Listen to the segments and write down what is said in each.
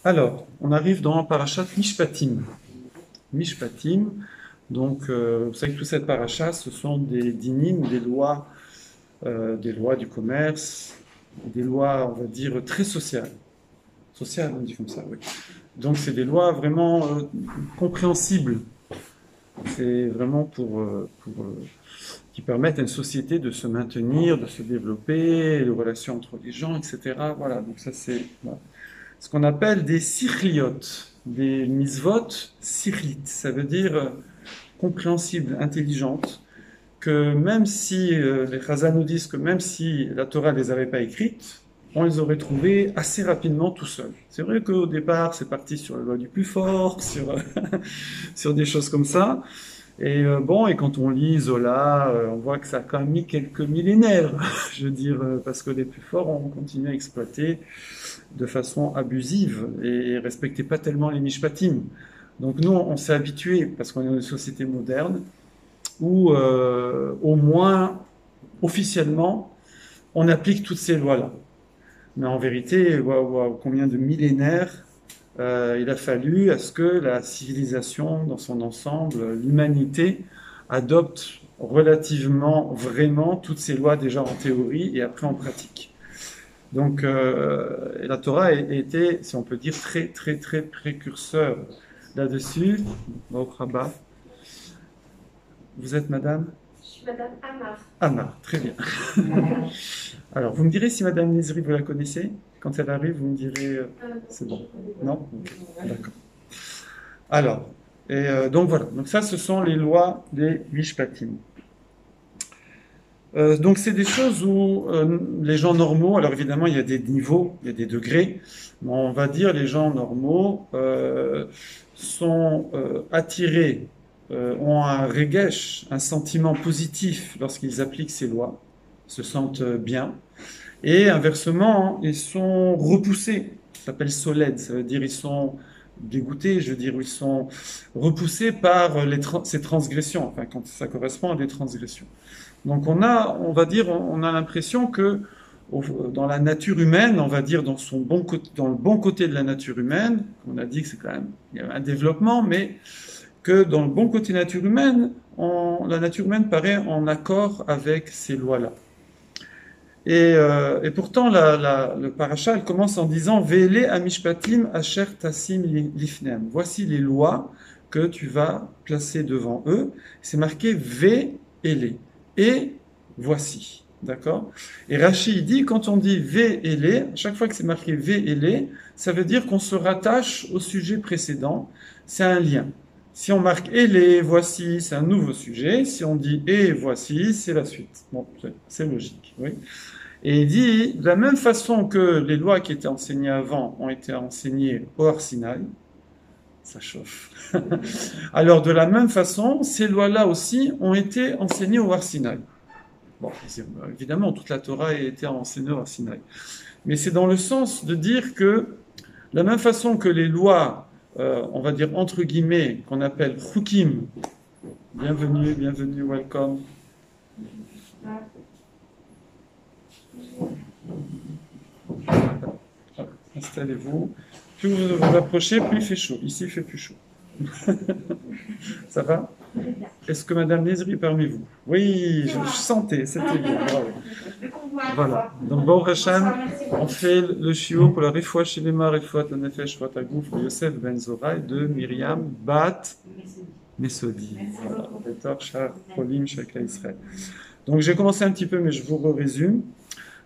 Alors, on arrive dans Parashat Mishpatim. Mishpatim, donc vous savez que toute cette paracha, ce sont des dinim, des lois du commerce, des lois, on va dire, très sociales. Sociales, on dit comme ça, oui. Donc c'est des lois vraiment compréhensibles. C'est vraiment qui permettent à une société de se maintenir, de se développer, les relations entre les gens, etc. Voilà, donc ça c'est voilà, ce qu'on appelle des sichliot, des misvot sichlit. Ça veut dire compréhensible, intelligente, que même si les Chazal nous disent que même si la Torah ne les avait pas écrites, on les aurait trouvées assez rapidement tout seuls. C'est vrai qu'au départ, c'est parti sur la loi du plus fort, sur des choses comme ça. Et bon, et quand on lit Zola, on voit que ça a quand même mis quelques millénaires, je veux dire, parce que les plus forts ont continué à exploiter de façon abusive et respectaient pas tellement les mishpatim. Donc nous, on s'est habitué, parce qu'on est dans une société moderne, où au moins, officiellement, on applique toutes ces lois-là. Mais en vérité, combien de millénaires il a fallu à ce que la civilisation dans son ensemble, l'humanité, adopte relativement vraiment toutes ces lois déjà en théorie et après en pratique. Donc la Torah a été, si on peut dire, très très très précurseur là-dessus. Baruch Haba. Vous êtes madame? Je suis madame Amar. Amar, très bien. Alors, vous me direz si madame Nezri, vous la connaissez? Quand elle arrive, vous me direz... c'est bon. Non? D'accord. Alors, donc voilà. Donc ça, ce sont les lois des Mishpatim. Donc c'est des choses où les gens normaux, alors évidemment il y a des niveaux, il y a des degrés, mais on va dire les gens normaux sont attirés, ont un regesh, un sentiment positif lorsqu'ils appliquent ces lois, se sentent bien, et inversement ils sont repoussés, ça s'appelle soled, ça veut dire ils sont dégoûtés, je veux dire ils sont repoussés par ces transgressions, enfin quand ça correspond à des transgressions. Donc on va dire, on a l'impression que dans la nature humaine, on va dire dans le bon côté de la nature humaine, on a dit que c'est quand même il y a un développement, mais que dans le bon côté de la nature humaine, la nature humaine paraît en accord avec ces lois-là. Et pourtant, le parasha, elle commence en disant Ve'ele amishpatim asher tasim lifnem. Voici les lois que tu vas placer devant eux. C'est marqué Ve'ele. Et voici. D'accord? Et Rashi dit, quand on dit Ve'ele, chaque fois que c'est marqué Ve'ele, ça veut dire qu'on se rattache au sujet précédent. C'est un lien. Si on marque Ele, voici, c'est un nouveau sujet. Si on dit Et, voici, c'est la suite. Bon, c'est logique, oui. Et il dit, de la même façon que les lois qui étaient enseignées avant ont été enseignées au Har Sinaï, ça chauffe. Alors, de la même façon, ces lois-là aussi ont été enseignées au Har Sinaï. Bon, évidemment, toute la Torah a été enseignée au Har Sinaï. Mais c'est dans le sens de dire que, de la même façon que les lois, on va dire entre guillemets, qu'on appelle chukim, bienvenue, bienvenue, welcome. Installez-vous. Plus vous vous approchez, plus il fait chaud. Ici, il fait plus chaud. Ça va? Est-ce que Madame Nezri est parmi vous? Oui, je sentais, c'était bien. Bravo. Voilà. Donc, bon Hashem, on fait le shiur pour la Refoua Shelema, Refoua Tanefesh, Refoua Tagouf, Yosef Ben Zoraï de Myriam Bat Mesodi. Voilà. Donc, j'ai commencé un petit peu, mais je vous résume.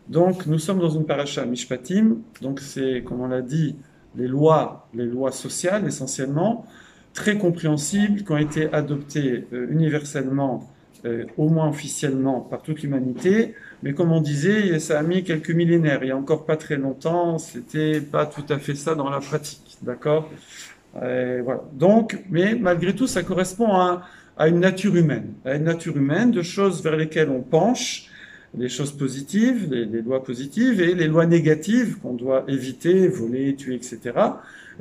Donc, nous sommes dans une paracha Mishpatim. Donc, c'est, comme on l'a dit, les lois sociales essentiellement, très compréhensibles, qui ont été adoptées universellement, au moins officiellement, par toute l'humanité. Mais comme on disait, ça a mis quelques millénaires. Il n'y a encore pas très longtemps, c'était pas tout à fait ça dans la pratique. D'accord? Voilà. Donc, mais malgré tout, ça correspond à une nature humaine. À une nature humaine, de choses vers lesquelles on penche, les choses positives, les lois positives, et les lois négatives qu'on doit éviter, voler, tuer, etc.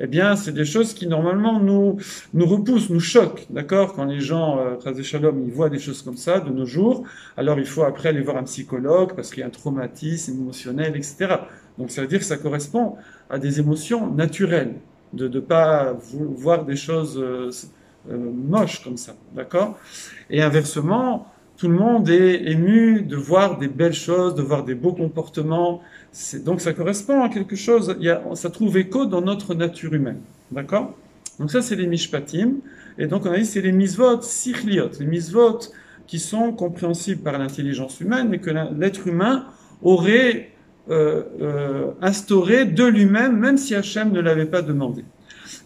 Eh bien, c'est des choses qui normalement nous repoussent, nous choquent, d'accord? Quand les gens, Chazé Shalom, ils voient des choses comme ça de nos jours, alors il faut après aller voir un psychologue parce qu'il y a un traumatisme émotionnel, etc. Donc ça veut dire que ça correspond à des émotions naturelles. de ne pas voir des choses moches comme ça, d'accord? Et inversement, tout le monde est ému de voir des belles choses, de voir des beaux comportements. Donc ça correspond à quelque chose, ça trouve écho dans notre nature humaine, d'accord? Donc ça, c'est les mishpatim. Et donc on a dit, c'est les misvot sichliot, les misvot qui sont compréhensibles par l'intelligence humaine, mais que l'être humain aurait instauré de lui-même, même si Hachem ne l'avait pas demandé.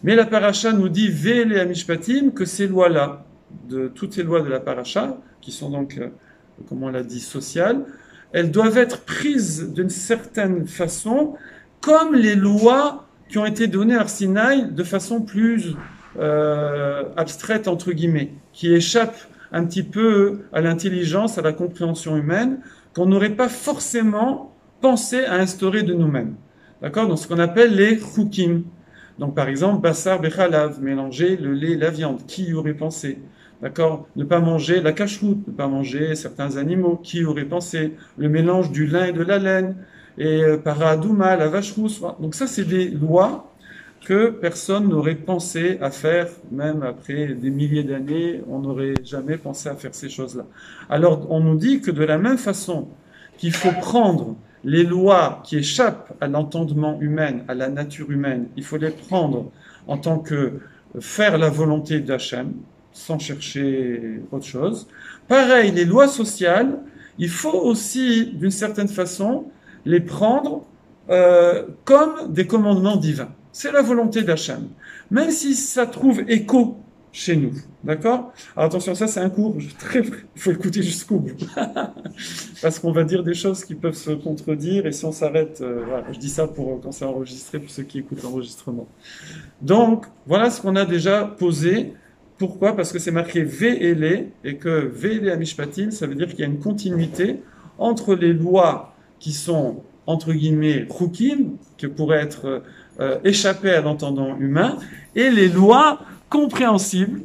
Mais la paracha nous dit, Ve'ele amishpatim, que ces lois-là, de toutes ces lois de la paracha, qui sont donc, comme on l'a dit, sociales, elles doivent être prises d'une certaine façon, comme les lois qui ont été données à Sinaï de façon plus abstraite, entre guillemets, qui échappent un petit peu à l'intelligence, à la compréhension humaine, qu'on n'aurait pas forcément pensé à instaurer de nous-mêmes. D'accord? Donc ce qu'on appelle les chukim. Donc par exemple, bassar bechalav, mélanger le lait et la viande. Qui y aurait pensé? D'accord? Ne pas manger la cacheroute, ne pas manger certains animaux. Qui y aurait pensé? Le mélange du lin et de la laine. Et paradouma, la vache rousse. Donc ça, c'est des lois que personne n'aurait pensé à faire, même après des milliers d'années, on n'aurait jamais pensé à faire ces choses-là. Alors on nous dit que de la même façon qu'il faut prendre les lois qui échappent à l'entendement humain, à la nature humaine, il faut les prendre en tant que faire la volonté d'Hachem, sans chercher autre chose. Pareil, les lois sociales, il faut aussi, d'une certaine façon, les prendre comme des commandements divins. C'est la volonté d'Hachem. Même si ça trouve écho chez nous. D'accord? Alors attention, ça c'est un cours très... Il faut écouter jusqu'au bout. Parce qu'on va dire des choses qui peuvent se contredire et si on s'arrête... voilà, je dis ça pour quand c'est enregistré, pour ceux qui écoutent l'enregistrement. Donc, voilà ce qu'on a déjà posé. Pourquoi? Parce que c'est marqué Ve'ele et que Ve'ele amishpatim, ça veut dire qu'il y a une continuité entre les lois qui sont, entre guillemets, chukim, qui pourraient être échappées à l'entendant humain, et les lois compréhensibles,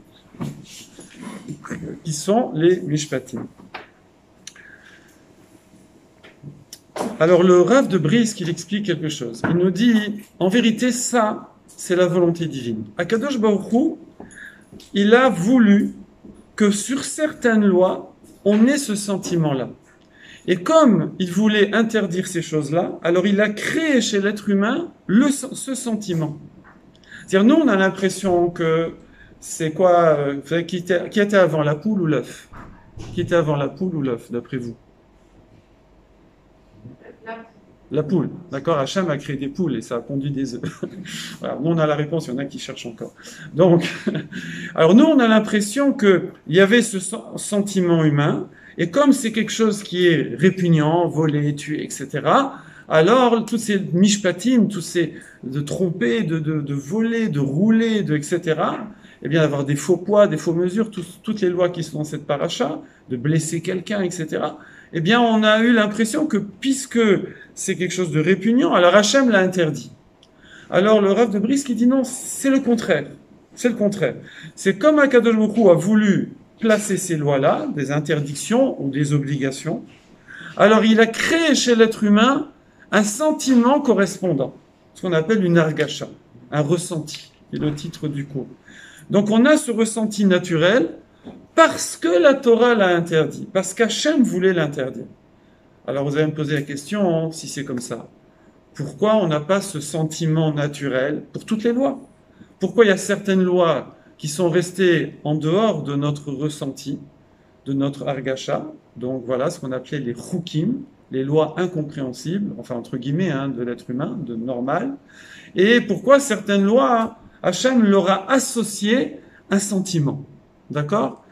qui sont les mishpatim. Alors le Rav de Brisk, il explique quelque chose. Il nous dit, en vérité, ça, c'est la volonté divine. Akadosh Baruch Hu, il a voulu que sur certaines lois, on ait ce sentiment-là. Et comme il voulait interdire ces choses-là, alors il a créé chez l'être humain ce sentiment. C'est-à-dire, nous, on a l'impression que c'est quoi, qui était avant, la poule ou l'œuf? Qui était avant la poule ou l'œuf, d'après vous? La poule, d'accord? Hachem a créé des poules et ça a pondu des œufs. Voilà, nous, on a la réponse, il y en a qui cherchent encore. Donc, alors nous, on a l'impression qu'il y avait ce sentiment humain, et comme c'est quelque chose qui est répugnant, voler, tuer, etc., alors tous ces mishpatim, tous ces de tromper, de voler, de rouler, etc., eh bien d'avoir des faux poids, des faux mesures, toutes les lois qui sont dans cette paracha, de blesser quelqu'un, etc., eh bien on a eu l'impression que puisque c'est quelque chose de répugnant, alors Hachem l'a interdit. Alors le Rav de Brisk qui dit non, c'est le contraire. C'est le contraire. C'est comme Akadosh Baruch Hu a voulu placer ces lois-là, des interdictions ou des obligations, alors il a créé chez l'être humain un sentiment correspondant, ce qu'on appelle une argacha, un ressenti, qui est le titre du cours. Donc on a ce ressenti naturel parce que la Torah l'a interdit, parce qu'Hachem voulait l'interdire. Alors vous allez me poser la question, si c'est comme ça, pourquoi on n'a pas ce sentiment naturel pour toutes les lois? Pourquoi il y a certaines lois qui sont restées en dehors de notre ressenti, de notre argacha? Donc voilà ce qu'on appelait les chukim, les lois incompréhensibles, enfin entre guillemets, de l'être humain, de normal. Et pourquoi certaines lois, Hachem leur a associé un sentiment. D'accord?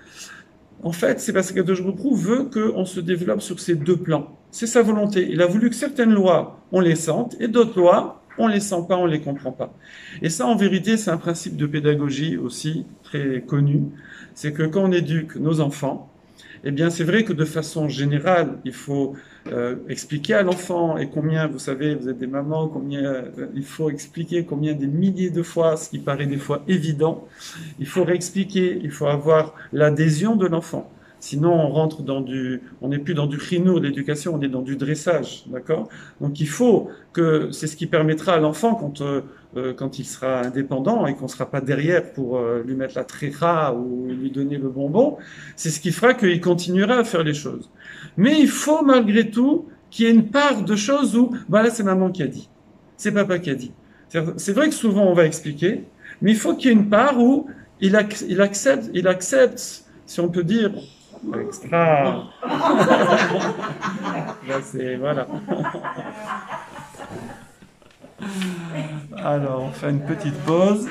En fait, c'est parce que Kadosh Baruch Hu veut qu'on se développe sur ces deux plans. C'est sa volonté. Il a voulu que certaines lois, on les sente, et d'autres lois, on les sent pas, on les comprend pas. Et ça, en vérité, c'est un principe de pédagogie aussi très connu. C'est que quand on éduque nos enfants, eh bien, c'est vrai que de façon générale, il faut expliquer à l'enfant, et combien, vous savez, vous êtes des mamans, combien il faut expliquer combien des milliers de fois, ce qui paraît des fois évident, il faut réexpliquer, il faut avoir l'adhésion de l'enfant. Sinon, on rentre on n'est plus dans du chinou, l'éducation, on est dans du dressage, d'accord? Donc, il faut que, c'est ce qui permettra à l'enfant quand il sera indépendant et qu'on ne sera pas derrière pour lui mettre la trécha ou lui donner le bonbon, c'est ce qui fera qu'il continuera à faire les choses. Mais il faut malgré tout qu'il y ait une part de choses où, bah là c'est maman qui a dit, c'est papa qui a dit. C'est vrai que souvent on va expliquer, mais il faut qu'il y ait une part où il accepte, si on peut dire, extra. Là c'est, voilà. Alors, on fait une petite pause.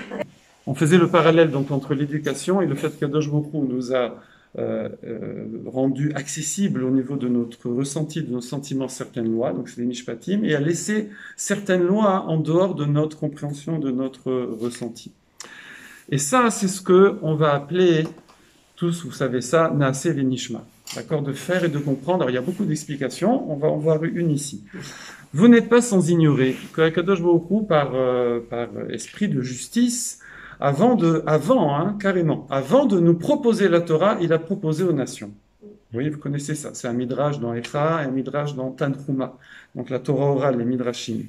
On faisait le parallèle donc entre l'éducation et le fait qu'Kadosh Baruch Hu nous a rendu accessible au niveau de notre ressenti, de nos sentiments, certaines lois, donc c'est les mishpatim, et a laissé certaines lois en dehors de notre compréhension, de notre ressenti. Et ça, c'est ce que on va appeler, tous vous savez ça, Naaseh Venishma, d'accord, de faire et de comprendre. Alors il y a beaucoup d'explications, on va en voir une ici. Vous n'êtes pas sans ignorer que Akadosh Baruch Hu, par esprit de justice, avant de nous proposer la Torah, il a proposé aux nations. Oui, vous connaissez ça. C'est un midrash dans Echa et un midrash dans Tanhuma. Donc la Torah orale, les midrashim.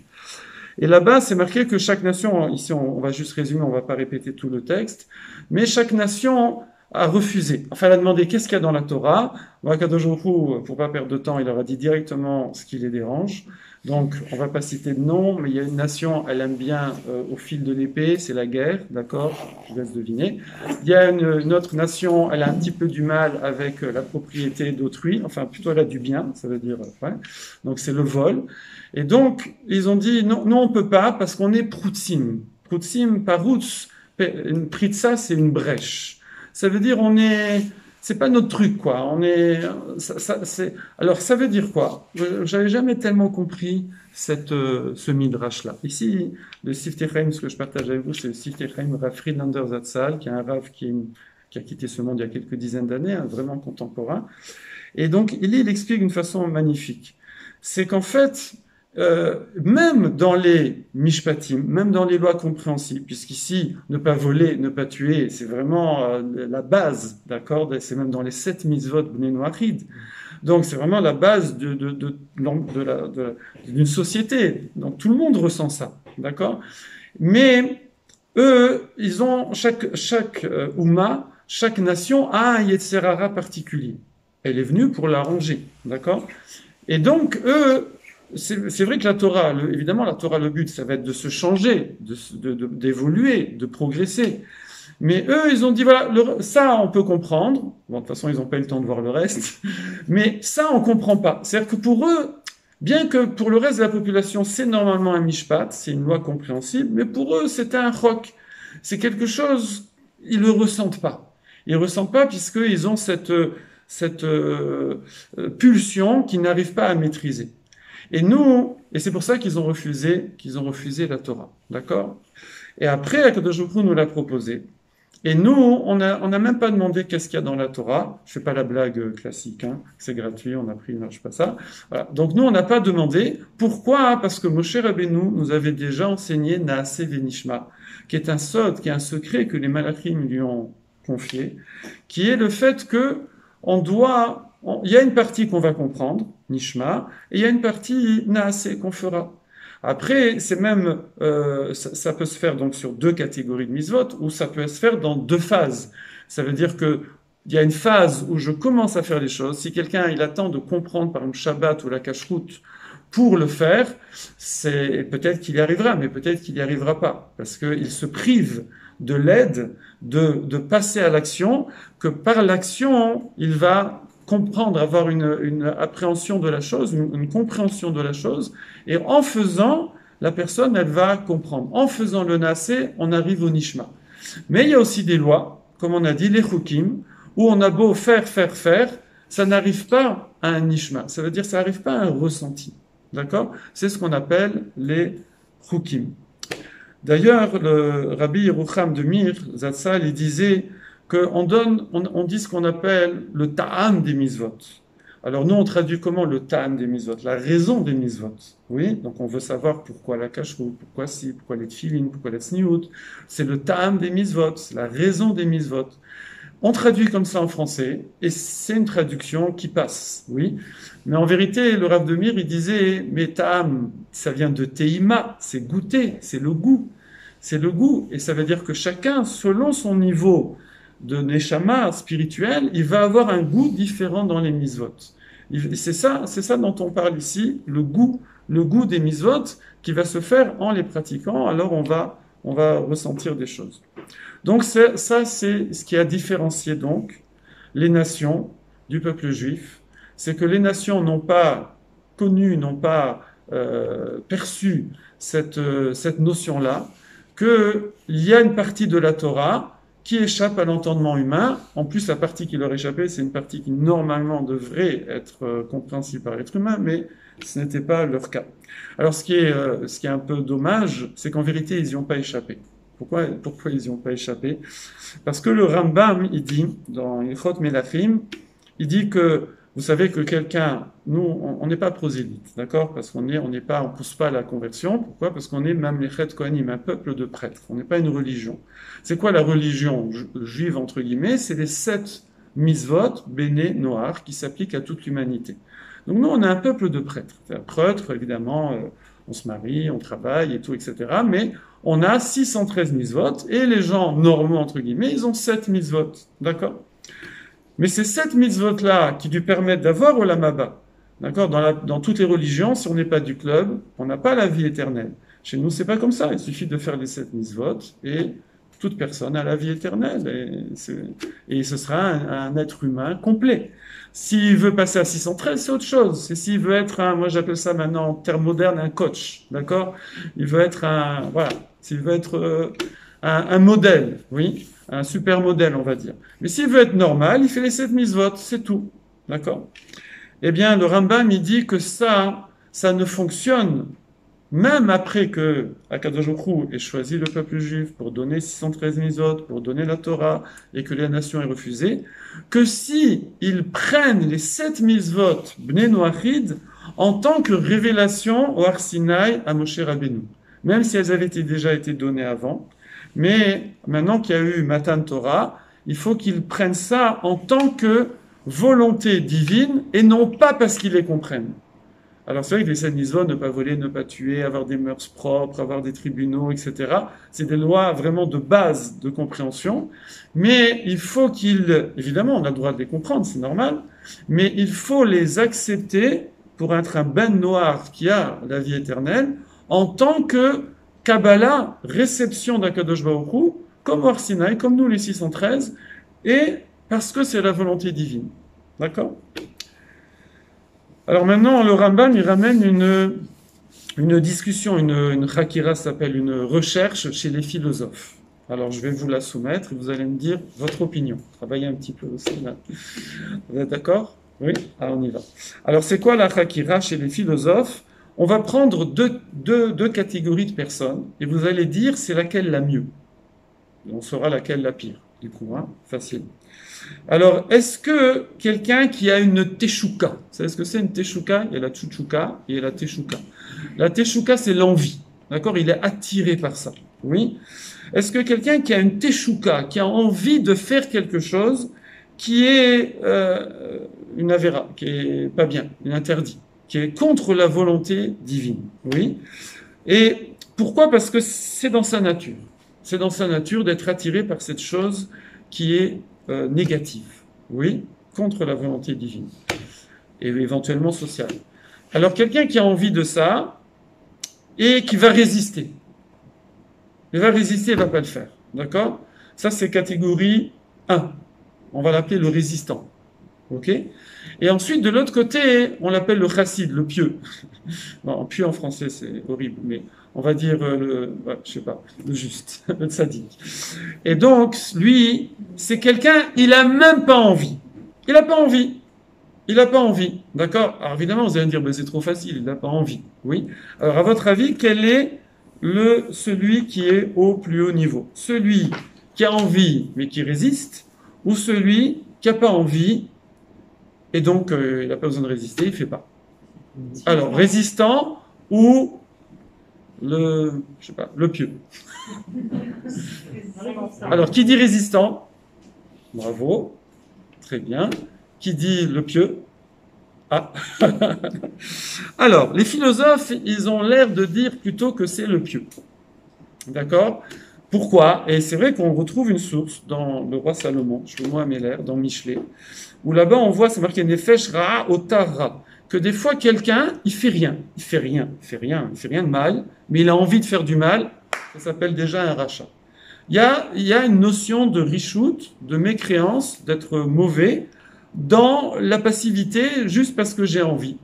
Et là-bas, c'est marqué que chaque nation, ici on va juste résumer, on va pas répéter tout le texte, mais chaque nation a refusé. Enfin, elle a demandé qu'est-ce qu'il y a dans la Torah. Akadosh Baruch Hu, pour pas perdre de temps, il leur a dit directement ce qui les dérange. Donc, on va pas citer de nom, mais il y a une nation, elle aime bien au fil de l'épée, c'est la guerre, d'accord? Je vous laisse deviner. Il y a une autre nation, elle a un petit peu du mal avec la propriété d'autrui, enfin plutôt elle a du bien, ça veut dire, ouais. Donc c'est le vol. Et donc, ils ont dit non, non on peut pas parce qu'on est proutzim. Proutzim, paroutz, une pritsa, c'est une brèche. Ça veut dire c'est pas notre truc, quoi. Alors, ça veut dire quoi? J'avais jamais tellement compris ce midrash-là. Ici, le Siftei Chaim, ce que je partage avec vous, c'est le Siftei Chaim Rav Friedlander Zatzal, qui est un Rav qui a quitté ce monde il y a quelques dizaines d'années, vraiment contemporain. Et donc, il explique d'une façon magnifique. C'est qu'en fait, même dans les mishpatim, même dans les lois compréhensibles, puisqu'ici, ne pas voler, ne pas tuer, c'est vraiment la base, d'accord? C'est même dans les 7 mitzvot bnei noachid. Donc, c'est vraiment la base d'une société. Donc, tout le monde ressent ça, d'accord? Mais eux, ils ont, chaque Oumma, chaque nation a un Yetzer Hara particulier. Elle est venue pour l'arranger, d'accord? Et donc, eux, c'est vrai que la Torah, évidemment, la Torah, le but, ça va être de se changer, d'évoluer, de progresser. Mais eux, ils ont dit, voilà, ça, on peut comprendre. Bon, de toute façon, ils n'ont pas eu le temps de voir le reste. Mais ça, on comprend pas. C'est-à-dire que pour eux, bien que pour le reste de la population, c'est normalement un mishpat, c'est une loi compréhensible, mais pour eux, c'est un chok. C'est quelque chose, ils le ressentent pas. Ils le ressentent pas puisqu'ils ont cette pulsion qu'ils n'arrivent pas à maîtriser. Et c'est pour ça qu'ils ont refusé la Torah, d'accord? Et après, Akadosh Baruch Hu nous l'a proposé. Et nous, on n'a même pas demandé qu'est-ce qu'il y a dans la Torah. Je fais pas la blague classique, hein. C'est gratuit, on a pris, non, je sais pas ça. Voilà. Donc nous, on n'a pas demandé. Pourquoi? Parce que Moshe Rabbeinu nous avait déjà enseigné Naaseh Venishma, qui est un sod, qui est un secret que les malachim lui ont confié, qui est le fait que il y a une partie qu'on va comprendre, Nishma, et il y a une partie Naaseh qu'on fera. Après, c'est même, ça peut se faire donc sur 2 catégories de mitzvot, ou ça peut se faire dans 2 phases. Ça veut dire que il y a une phase où je commence à faire les choses. Si quelqu'un il attend de comprendre par exemple Shabbat ou la cacheroute pour le faire, peut-être qu'il y arrivera, mais peut-être qu'il n'y arrivera pas, parce qu'il se prive de l'aide de passer à l'action, que par l'action il va comprendre, avoir une appréhension de la chose, une compréhension de la chose, et en faisant, la personne, elle va comprendre. En faisant le Naaseh, on arrive au Nishma. Mais il y a aussi des lois, comme on a dit, les Chukim, où on a beau faire, ça n'arrive pas à un Nishma. Ça veut dire, ça n'arrive pas à un ressenti. D'accord? C'est ce qu'on appelle les Chukim. D'ailleurs, le Rabbi Yerucham de Mir, Zatzal, il disait on dit ce qu'on appelle le ta'am des mitzvot. Alors nous, on traduit comment le ta'am des mitzvot? La raison des mitzvot. Oui, donc on veut savoir pourquoi la kashrut, pourquoi les tfilin, pourquoi les tsniout. C'est le ta'am des mitzvot, c'est la raison des mitzvot. On traduit comme ça en français, et c'est une traduction qui passe, oui. Mais en vérité, le Rav de Mir, il disait, mais ta'am, ça vient de teima, c'est goûter, c'est le goût. C'est le goût, et ça veut dire que chacun, selon son niveau de neshama spirituel, il va avoir un goût différent dans les misvot. C'est ça dont on parle ici, le goût des misvot qui va se faire en les pratiquant, alors on va ressentir des choses. Donc ça, c'est ce qui a différencié donc les nations du peuple juif. C'est que les nations n'ont pas connu, n'ont pas perçu cette notion-là, qu'il y a une partie de la Torah qui échappe à l'entendement humain. En plus, la partie qui leur échappait, c'est une partie qui normalement devrait être compréhensible par l'être humain, mais ce n'était pas leur cas. Alors ce qui est un peu dommage, c'est qu'en vérité, ils n'y ont pas échappé. Pourquoi ils n'y ont pas échappé? Parce que le Rambam, il dit, dans Ilchot Melachim, il dit que, vous savez que quelqu'un, nous, on n'est pas prosélyte, d'accord? Parce on pousse pas à la conversion. Pourquoi? Parce qu'on est Mamlechet Kohanim, un peuple de prêtres. On n'est pas une religion. C'est quoi la religion juive, entre guillemets? C'est les 7 misvot, Béné, Noar, qui s'appliquent à toute l'humanité. Donc nous, on est un peuple de prêtres. Prêtres, évidemment, on se marie, on travaille et tout, etc. Mais on a 613 misvot, et les gens normaux, entre guillemets, ils ont 7 misvot, d'accord? Mais ces 7 mitzvot-là qui lui permettent d'avoir Olam Haba, d'accord, dans toutes les religions, si on n'est pas du club, on n'a pas la vie éternelle. Chez nous, c'est pas comme ça. Il suffit de faire les 7 mitzvot et toute personne a la vie éternelle. Et ce sera un être humain complet. S'il veut passer à 613, c'est autre chose. C'est s'il veut être moi j'appelle ça maintenant en termes modernes, un coach, d'accord? Il veut être s'il veut être un modèle, oui, un super modèle, on va dire. Mais s'il veut être normal, il fait les 7 mitzvot, c'est tout. D'accord? Eh bien, le Rambam, il dit que ça ne fonctionne, même après que Akadosh Baruch Hu ait choisi le peuple juif pour donner 613 mitzvot, pour donner la Torah, et que la nation ait refusé, que si ils prennent les 7 mitzvot, Bnei Noachid, en tant que révélation au Har Sinaï à Moshe Rabbeinu. Même si elles avaient déjà été données avant, mais maintenant qu'il y a eu Matan Torah, il faut qu'ils prennent ça en tant que volonté divine et non pas parce qu'ils les comprennent. Alors c'est vrai que les 7 mitzvot, ne pas voler, ne pas tuer, avoir des mœurs propres, avoir des tribunaux, etc., c'est des lois vraiment de base de compréhension, mais il faut évidemment on a le droit de les comprendre, c'est normal, mais il faut les accepter pour être un ben noir qui a la vie éternelle en tant que Kabbalah, réception d'Akadosh Baruch Hu, comme Har Sinaï, comme nous les 613, et parce que c'est la volonté divine. D'accord? Alors maintenant, le Rambam, il ramène une discussion, une chakira, s'appelle une recherche chez les philosophes. Alors je vais vous la soumettre et vous allez me dire votre opinion. Travaillez un petit peu aussi là. Vous êtes d'accord? Oui? Alors on y va. Alors c'est quoi la chakira chez les philosophes? On va prendre deux catégories de personnes et vous allez dire c'est laquelle la mieux. Et on saura laquelle la pire. Du coup, facile. Alors, est-ce que quelqu'un qui a une teshuka, vous savez ce que c'est une teshuka? Il y a la tchouchouka et il y a la teshuka. La teshuka, c'est l'envie. D'accord? Il est attiré par ça. Oui? Est-ce que quelqu'un qui a une teshuka, qui a envie de faire quelque chose qui est une avéra, qui est pas bien, une interdit, qui est contre la volonté divine? Oui? Et pourquoi? Parce que c'est dans sa nature. C'est dans sa nature d'être attiré par cette chose qui est négative, oui, contre la volonté divine, et éventuellement sociale. Alors quelqu'un qui a envie de ça, et qui va résister. Il va résister, il ne va pas le faire, d'accord? Ça c'est catégorie 1, on va l'appeler le résistant, ok? Et ensuite, de l'autre côté, on l'appelle le chassid, le pieux. Bon, pieux en français, c'est horrible, mais on va dire le juste, le tzaddik. Et donc, lui, c'est quelqu'un, il a même pas envie. Il a pas envie. Il a pas envie. D'accord? Alors évidemment, vous allez me dire, ben, c'est trop facile, il n'a pas envie. Oui. Alors, à votre avis, quel est celui qui est au plus haut niveau? Celui qui a envie, mais qui résiste, ou celui qui n'a pas envie, et donc, il n'a pas besoin de résister, il ne fait pas. Alors, résistant ou le pieux. Alors, qui dit résistant? Bravo. Très bien. Qui dit le pieux? Ah. Alors, les philosophes, ils ont l'air de dire plutôt que c'est le pieux. D'accord? Pourquoi? Et c'est vrai qu'on retrouve une source dans le roi Salomon, Shlomo Améler, dans Michelet, où là-bas on voit, c'est marqué Nefesh Ra'a Otara, que des fois quelqu'un, il fait rien de mal, mais il a envie de faire du mal, ça s'appelle déjà un rachat. Il y a une notion de rishout, de mécréance, d'être mauvais, dans la passivité, juste parce que j'ai envie,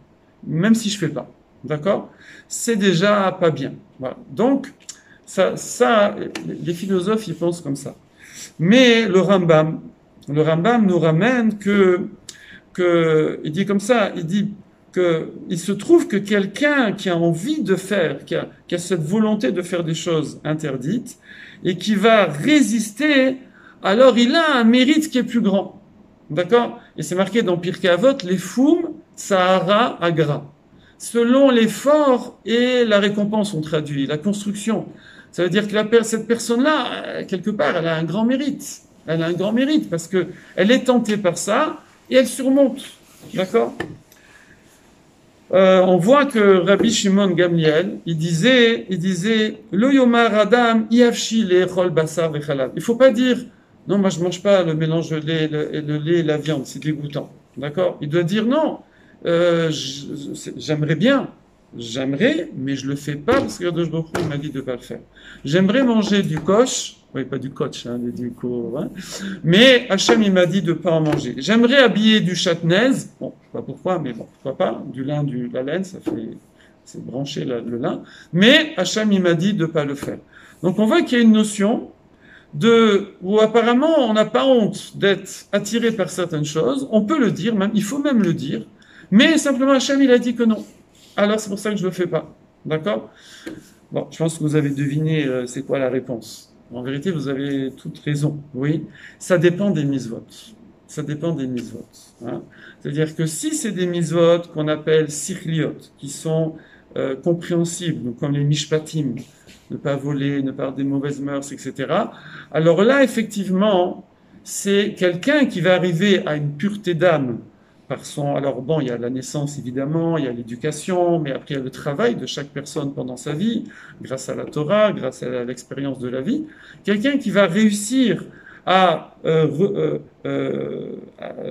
même si je fais pas. D'accord? C'est déjà pas bien. Voilà. Donc, ça, les philosophes, ils pensent comme ça. Mais le Rambam nous ramène il dit comme ça, il dit il se trouve que quelqu'un qui a envie de faire, qui a cette volonté de faire des choses interdites, et qui va résister, alors il a un mérite qui est plus grand. D'accord? Et c'est marqué dans Pirkei Avot, les foum, Sahara, Agra. Selon l'effort et la récompense, on traduit, la construction. Ça veut dire que cette personne-là, quelque part, elle a un grand mérite. Elle a un grand mérite parce que elle est tentée par ça et elle surmonte. D'accord? On voit que Rabbi Shimon Gamliel, il disait, le yomar adam yavshi le'echol basar vechalav. Il faut pas dire, non, moi je mange pas le mélange de lait, le lait et la viande, c'est dégoûtant. D'accord? Il doit dire non, j'aimerais bien, mais je le fais pas parce que Kadosh Baruch Hu m'a dit de pas le faire. J'aimerais manger du kosh, oui, pas du coach, hein, mais du coup, hein. Mais Hachem, il m'a dit de pas en manger. J'aimerais habiller du chatnaise, bon, je sais pas pourquoi, mais bon, pourquoi pas, du lin, la laine, c'est branché le lin, mais Hachem, il m'a dit de pas le faire. Donc on voit qu'il y a une notion où apparemment on n'a pas honte d'être attiré par certaines choses, on peut le dire, même, il faut même le dire, mais simplement Hachem, il a dit que non. Alors c'est pour ça que je le fais pas. D'accord? Bon, je pense que vous avez deviné c'est quoi la réponse. En vérité, vous avez toute raison. Oui, ça dépend des mitzvot. Ça dépend des mitzvot. Hein. C'est-à-dire que si c'est des mitzvot qu'on appelle sichliot, qui sont compréhensibles, donc comme les mishpatim, ne pas voler, ne pas avoir des mauvaises mœurs, etc. Alors là, effectivement, c'est quelqu'un qui va arriver à une pureté d'âme alors bon, il y a la naissance évidemment, il y a l'éducation, mais après il y a le travail de chaque personne pendant sa vie, grâce à la Torah, grâce à l'expérience de la vie. Quelqu'un qui va réussir à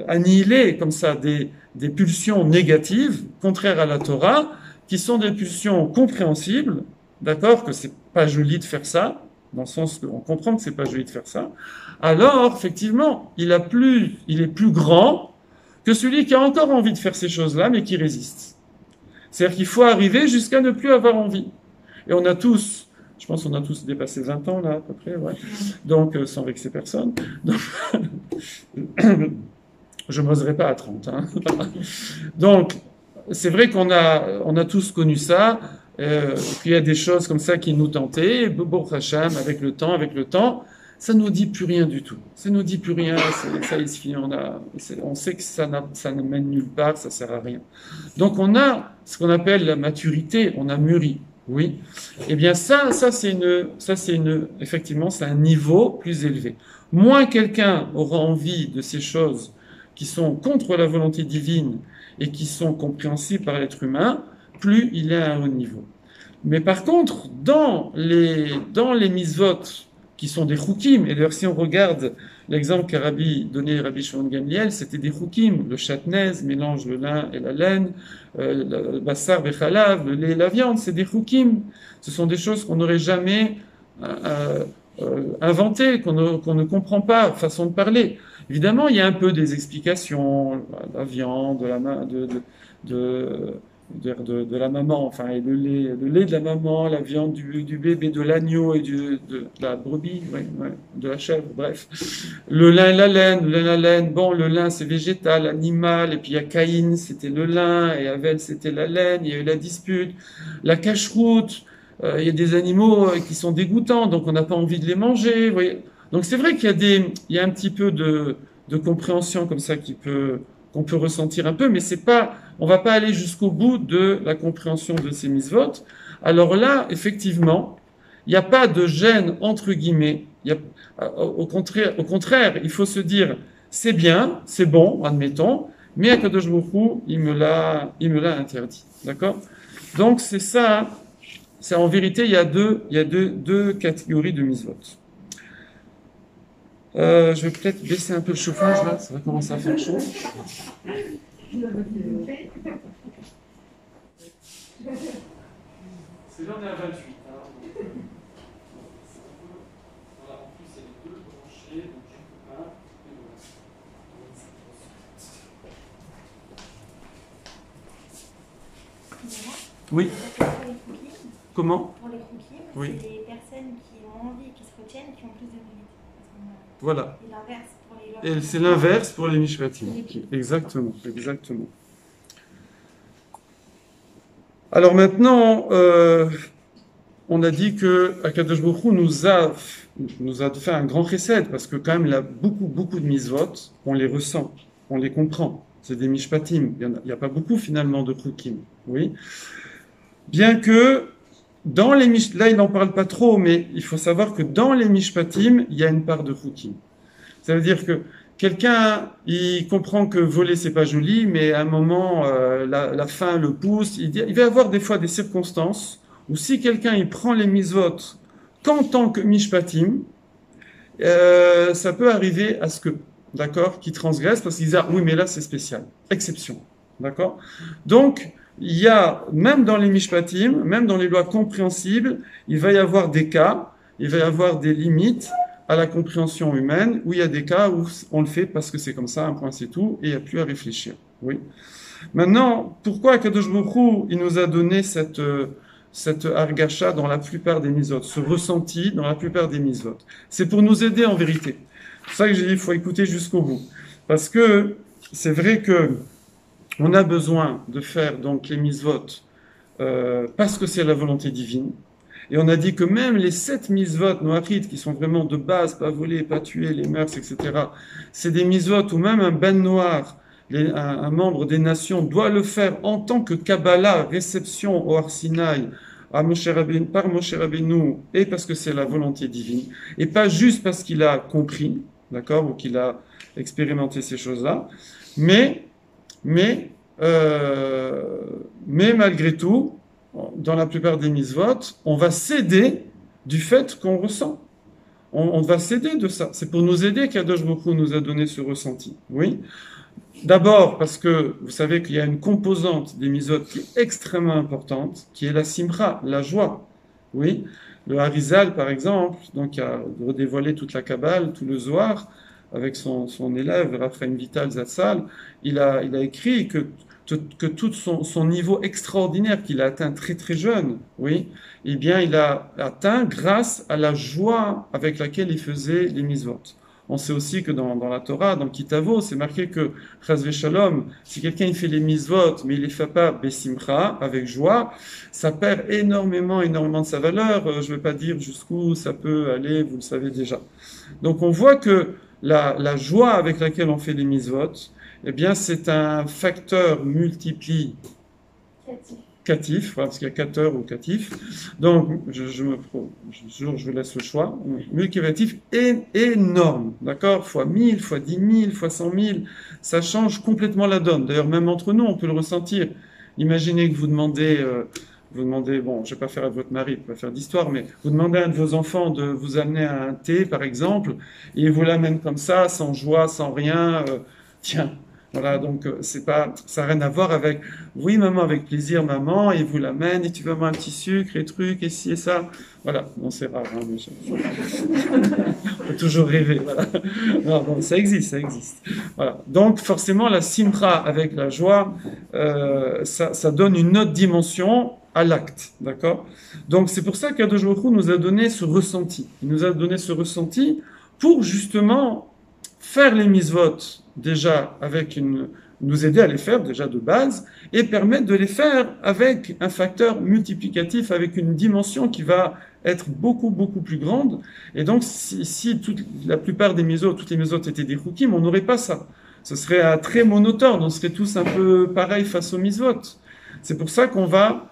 annihiler comme ça des pulsions négatives, contraires à la Torah, qui sont des pulsions compréhensibles, d'accord, que c'est pas joli de faire ça, dans le sens qu'on comprend que c'est pas joli de faire ça. Alors, effectivement, il est plus grand que celui qui a encore envie de faire ces choses-là, mais qui résiste. C'est-à-dire qu'il faut arriver jusqu'à ne plus avoir envie. Et on a tous, je pense qu'on a tous dépassé 20 ans, là, à peu près, ouais. Donc, sans vexer personne. Donc, je n'oserais pas à 30. Hein. Donc, c'est vrai qu'on a tous connu ça, qu'il y a des choses comme ça qui nous tentaient, et Bobo Hacham, avec le temps, ça nous dit plus rien du tout. Ça nous dit plus rien. Ça y est, on sait que ça ne mène nulle part, ça sert à rien. Donc on a ce qu'on appelle la maturité. On a mûri. Oui. Eh bien effectivement, c'est un niveau plus élevé. Moins quelqu'un aura envie de ces choses qui sont contre la volonté divine et qui sont compréhensibles par l'être humain, plus il est à un haut niveau. Mais par contre, dans les mitzvot qui sont des choukim, et d'ailleurs si on regarde l'exemple qu'a donné Rabbi Shimon Gamliel, c'était des choukim, le chatnez mélange le lin et la laine, le bassar bechalav, le lait et la viande, c'est des choukim. Ce sont des choses qu'on n'aurait jamais inventées, qu'on ne comprend pas, façon de parler. Évidemment, il y a un peu des explications, la viande, de la maman, enfin, et le lait de la maman, la viande du bébé, de l'agneau et de la brebis, de la chèvre, bref. Le lin et la laine, bon, le lin c'est végétal, animal, et puis il y a Caïn, c'était le lin, et Avel c'était la laine, il y a eu la dispute, la cache-route, il y a des animaux qui sont dégoûtants, donc on n'a pas envie de les manger, vous voyez. Donc c'est vrai il y a un petit peu de compréhension comme ça qu'on peut ressentir un peu, mais on va pas aller jusqu'au bout de la compréhension de ces mitzvot. Alors là, effectivement, il n'y a pas de gêne entre guillemets. Au contraire, il faut se dire, c'est bien, c'est bon, admettons, mais Akadosh Baruch Hu, il me l'a interdit. D'accord? Donc c'est ça, c'est en vérité, il y a deux catégories de mitzvot. Je vais peut-être baisser un peu le chauffage là, ça va commencer à faire chaud. C'est là on est à 28. Voilà, en plus il y a les deux branchés, donc je peux pas. Et voilà. Oui. Comment? Pour les cookies, oui. C'est les personnes qui ont envie, qui se retiennent, qui ont plus de mérite. Voilà. Et l'inverse pour les... Et c'est l'inverse pour les mishpatim. Exactement, exactement. Alors maintenant, on a dit que Akadosh Baruch Hu nous a fait un grand chesed, parce que quand même, il a beaucoup de mitzvot, on les ressent, on les comprend. C'est des mishpatim. Il n'y a pas beaucoup finalement de chukim. Oui. Bien que dans les là, il n'en parle pas trop, mais il faut savoir que dans les mishpatim, il y a une part de chukim. Ça veut dire que quelqu'un, il comprend que voler, c'est pas joli, mais à un moment, la faim le pousse. Il va y avoir des fois des circonstances où si quelqu'un, il prend les mitzvot qu'en tant que mishpatim, ça peut arriver à ce que, d'accord, qu'il transgresse, parce qu'il dit, ah, oui, mais là, c'est spécial. Exception. D'accord? Donc, il y a, même dans les mishpatim, même dans les lois compréhensibles, il va y avoir des cas, il va y avoir des limites à la compréhension humaine, où il y a des cas où on le fait parce que c'est comme ça, un point c'est tout, et il n'y a plus à réfléchir. Oui. Maintenant, pourquoi Akadosh Baruch Hu, il nous a donné cette argacha dans la plupart des mitzvot, ce ressenti dans la plupart des mitzvot? C'est pour nous aider en vérité. C'est pour ça que j'ai dit, il faut écouter jusqu'au bout. Parce que c'est vrai que on a besoin de faire donc les mitzvot parce que c'est la volonté divine. Et on a dit que même les 7 mitzvot noachit, qui sont vraiment de base, pas voler, pas tuer, les mœurs, etc., c'est des mitzvot où même un ben noir, un membre des nations, doit le faire en tant que Kabbalah, réception au Har Sinaï, par Moshe Rabbeinu, et parce que c'est la volonté divine, et pas juste parce qu'il a compris, d'accord, ou qu'il a expérimenté ces choses-là, mais malgré tout, dans la plupart des mitzvot, on va céder du fait qu'on ressent. On va céder de ça. C'est pour nous aider qu'Akadosh Baruch Hu nous a donné ce ressenti. Oui. D'abord parce que vous savez qu'il y a une composante des mitzvot qui est extrêmement importante, qui est la simcha, la joie. Oui. Le Harizal, par exemple, donc a redévoilé toute la Kabbale, tout le Zohar, avec son élève, Raphaël Vital Zatzal, il a écrit que tout son niveau extraordinaire qu'il a atteint très très jeune, oui, eh bien il a atteint grâce à la joie avec laquelle il faisait les mitzvot. On sait aussi que dans la Torah, dans Kitavo, c'est marqué que, Chas Shalom, si quelqu'un il fait les mitzvot, mais il les fait pas besimcha, avec joie, ça perd énormément de sa valeur. Je ne vais pas dire jusqu'où ça peut aller, vous le savez déjà. Donc on voit que la joie avec laquelle on fait les mitzvot, eh bien, c'est un facteur multiplicatif, voilà, parce qu'il y a cateur ou catif. Donc, je vous laisse le choix. Multiplicatif énorme, d'accord? Fois 1000, fois 10 000, fois 100 000, ça change complètement la donne. D'ailleurs, même entre nous, on peut le ressentir. Imaginez que vous demandez, bon, je vais pas faire à votre mari, pas faire d'histoire, mais vous demandez à un de vos enfants de vous amener un thé, par exemple, et il vous l'amène comme ça, sans joie, sans rien, tiens. Voilà, donc ça n'a rien à voir avec oui maman, avec plaisir maman, et vous l'amène et tu veux avoir un petit sucre et trucs et ci et ça. Voilà, non c'est rare, hein, mais on peut toujours rêver. Voilà, non, ça existe. Voilà, donc forcément la simcha avec la joie, ça donne une autre dimension à l'acte, d'accord? Donc c'est pour ça qu'Akadosh Baruch Hu nous a donné ce ressenti. Il nous a donné ce ressenti pour justement faire les mitzvot déjà nous aider à les faire déjà de base et permettre de les faire avec un facteur multiplicatif, avec une dimension qui va être beaucoup plus grande. Et donc si la plupart des mitzvot, toutes les mitzvot étaient des chukim, on n'aurait pas ça. Ce serait très monotone, on serait tous un peu pareils face aux mitzvot. C'est pour ça qu'on va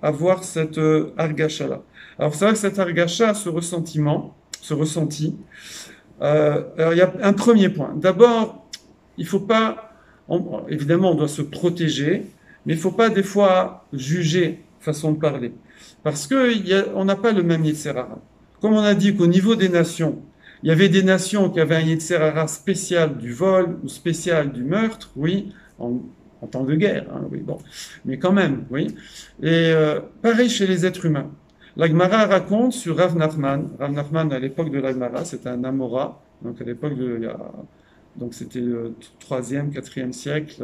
avoir cette argacha là. Alors c'est vrai que cette argacha, ce ressenti, Alors, il y a un premier point. D'abord, il faut pas, évidemment, on doit se protéger, mais il faut pas des fois juger façon de parler, parce que on n'a pas le même Yetzer Hara. Comme on a dit qu'au niveau des nations, il y avait des nations qui avaient un Yetzer Hara spécial du vol ou spécial du meurtre, oui, en temps de guerre, hein, oui, bon, mais quand même, oui. Et pareil chez les êtres humains. La Gemara raconte sur Rav Nachman. Rav Nachman, à l'époque de la Gemara, c'était un Amora. Donc à l'époque donc c'était le 3e, 4e siècle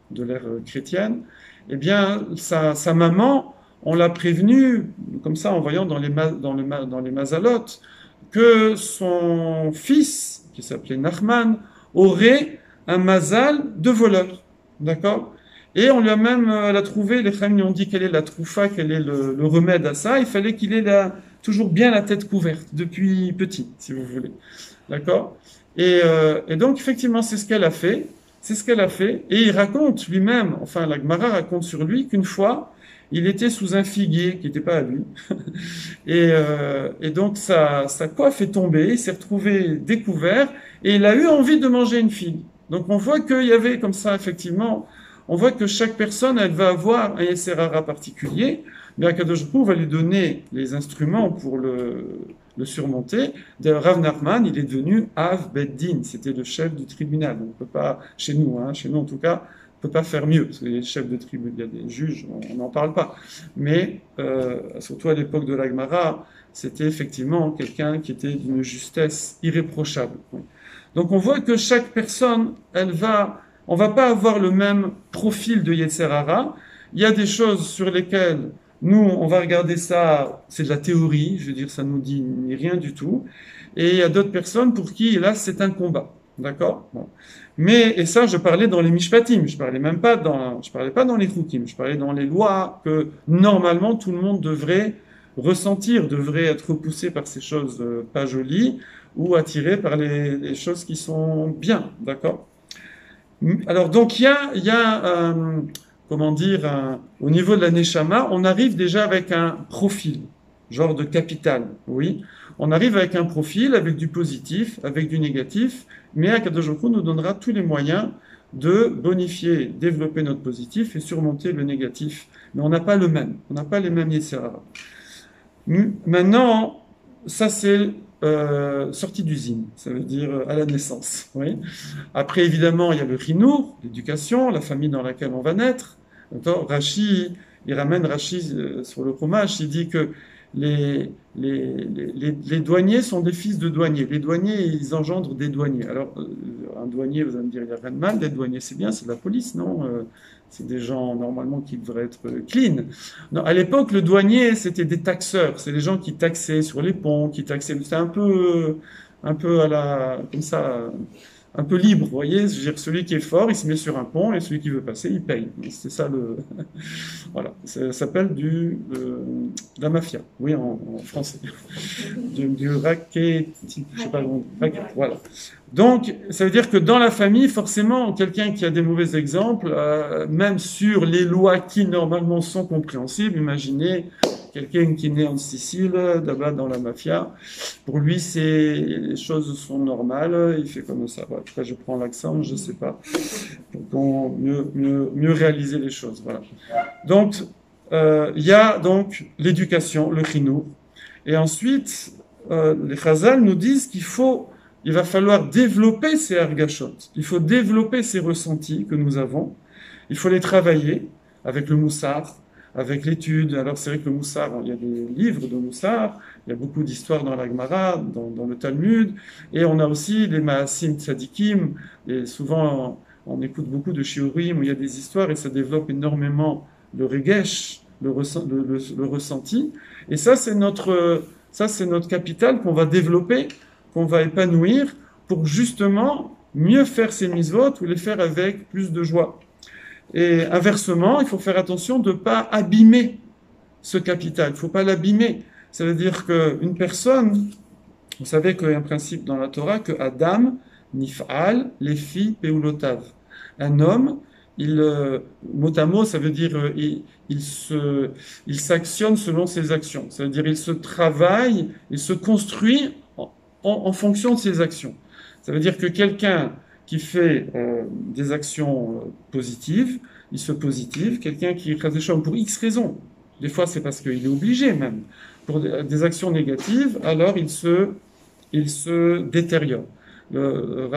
de l'ère chrétienne. Eh bien, sa maman, on l'a prévenu, comme ça, en voyant dans les Mazalotes, que son fils, qui s'appelait Nachman, aurait un mazal de voleur. D'accord? Et on lui a même, elle a trouvé, les Khamim lui ont dit quelle est la troufa, quel est le remède à ça. Il fallait qu'il ait toujours bien la tête couverte, depuis petit, si vous voulez. D'accord? Et donc, effectivement, c'est ce qu'elle a fait. C'est ce qu'elle a fait. Et il raconte lui-même, enfin, la Gemara raconte sur lui qu'une fois, il était sous un figuier qui n'était pas à lui. Et donc, sa coiffe est tombée, il s'est retrouvé découvert, et il a eu envie de manger une figue. Donc, on voit qu'il y avait comme ça, effectivement, on voit que chaque personne, elle va avoir un Yetzer Hara particulier, mais Akadosh Baruch Hu va lui donner les instruments pour le surmonter. D'ailleurs, Rav Nachman, il est devenu Av Beddin, c'était le chef du tribunal. On peut pas, chez nous en tout cas, on peut pas faire mieux, parce que les chefs de tribunal, il y a des juges, on n'en parle pas. Mais, surtout à l'époque de la Gemara, c'était effectivement quelqu'un qui était d'une justesse irréprochable. Donc on voit que chaque personne, on va pas avoir le même profil de Yetzer Hara. Il y a des choses sur lesquelles nous, on va regarder ça, c'est de la théorie, je veux dire, ça nous dit rien du tout. Et il y a d'autres personnes pour qui, là, c'est un combat. D'accord? Bon. Et ça, je parlais dans les Mishpatim, je parlais pas dans les Chukim, je parlais dans les lois que, normalement, tout le monde devrait ressentir, devrait être poussé par ces choses pas jolies, ou attiré par les choses qui sont bien. D'accord? Alors, donc, il y a comment dire, au niveau de la Neshama, on arrive déjà avec un profil, genre de capital, oui. On arrive avec un profil, avec du positif, avec du négatif, mais Akadosh Baruch Hu nous donnera tous les moyens de bonifier, développer notre positif et surmonter le négatif. Mais on n'a pas le même, on n'a pas les mêmes Yetzer Hara. Maintenant, ça c'est sortie d'usine, ça veut dire à la naissance. Oui. Après, évidemment, il y a le chinour, l'éducation, la famille dans laquelle on va naître. Rashi, il ramène Rashi sur le fromage, il dit que les douaniers sont des fils de douaniers. Les douaniers, ils engendrent des douaniers. Alors, un douanier, vous allez me dire, il n'y a rien de mal. Des douaniers, c'est bien, c'est de la police, non? C'est des gens, normalement, qui devraient être clean. Non, à l'époque, le douanier, c'était des taxeurs. C'est des gens qui taxaient sur les ponts, qui taxaient. C'était un peu comme ça, un peu libre, vous voyez. Je veux dire, celui qui est fort, il se met sur un pont, et celui qui veut passer, il paye. C'est ça voilà. Ça s'appelle de la mafia. Oui, en français. Du racket, je sais pas, racket, voilà. Donc, ça veut dire que dans la famille, forcément, quelqu'un qui a des mauvais exemples, même sur les lois qui normalement sont compréhensibles, imaginez quelqu'un qui est né en Sicile, là-bas dans la mafia, pour lui, les choses sont normales, il fait comme ça. Voilà. En tout cas, je prends l'accent, je sais pas, pour mieux réaliser les choses. Voilà. Donc, il y a donc l'éducation, le chinour, et ensuite, les Chazal nous disent il va falloir développer ces argachot. Il faut développer ces ressentis que nous avons. Il faut les travailler avec le moussard, avec l'étude. Alors c'est vrai que le moussard, il y a des livres de moussard, il y a beaucoup d'histoires dans la Gemara, dans le Talmud, et on a aussi les Maasim Tzadikim, et souvent on écoute beaucoup de shiurim où il y a des histoires et ça développe énormément le regesh, le ressenti. Et ça c'est notre capital qu'on va développer, qu'on va épanouir pour justement mieux faire ces mitzvot ou les faire avec plus de joie. Et inversement, il faut faire attention de ne pas abîmer ce capital. Il ne faut pas l'abîmer. Ça veut dire qu'une personne, vous savez qu'il y a un principe dans la Torah que Adam, Nif'al, Lefi, Peulotav. Un homme, mot à mot, ça veut dire il s'actionne selon ses actions. Ça veut dire il se travaille, il se construit en fonction de ses actions. Ça veut dire que quelqu'un qui fait des actions positives, il se positive. Quelqu'un qui fait des choses pour X raisons, des fois c'est parce qu'il est obligé même, pour des actions négatives, alors il se détériore. Le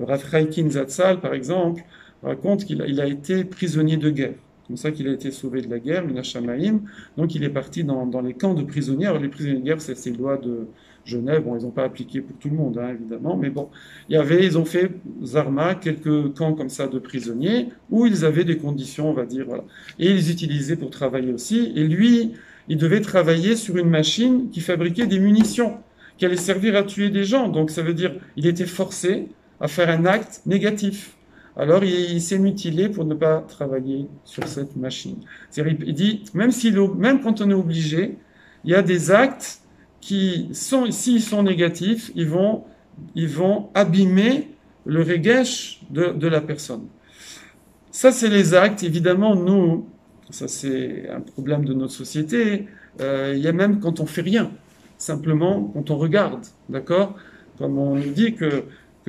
Rav Chaikin Zatzal, par exemple, raconte qu'il a été prisonnier de guerre. C'est comme ça qu'il a été sauvé de la guerre, Mina Shamaim. Donc il est parti dans les camps de prisonniers. Alors les prisonniers de guerre, c'est ces lois de Genève. Bon, ils n'ont pas appliqué pour tout le monde, hein, évidemment. Mais bon, ils ont fait, Zarma, quelques camps comme ça de prisonniers, où ils avaient des conditions, on va dire, voilà. Et ils les utilisaient pour travailler aussi. Et lui, il devait travailler sur une machine qui fabriquait des munitions, qui allait servir à tuer des gens. Donc ça veut dire, il était forcé à faire un acte négatif. Alors il s'est mutilé pour ne pas travailler sur cette machine. Il dit, même quand on est obligé, il y a des actes qui sont, s'ils sont négatifs, ils vont abîmer le regesh de la personne. Ça, c'est les actes. Évidemment, nous, ça c'est un problème de notre société. Il y a même quand on fait rien, simplement quand on regarde, d'accord? Comme on nous dit que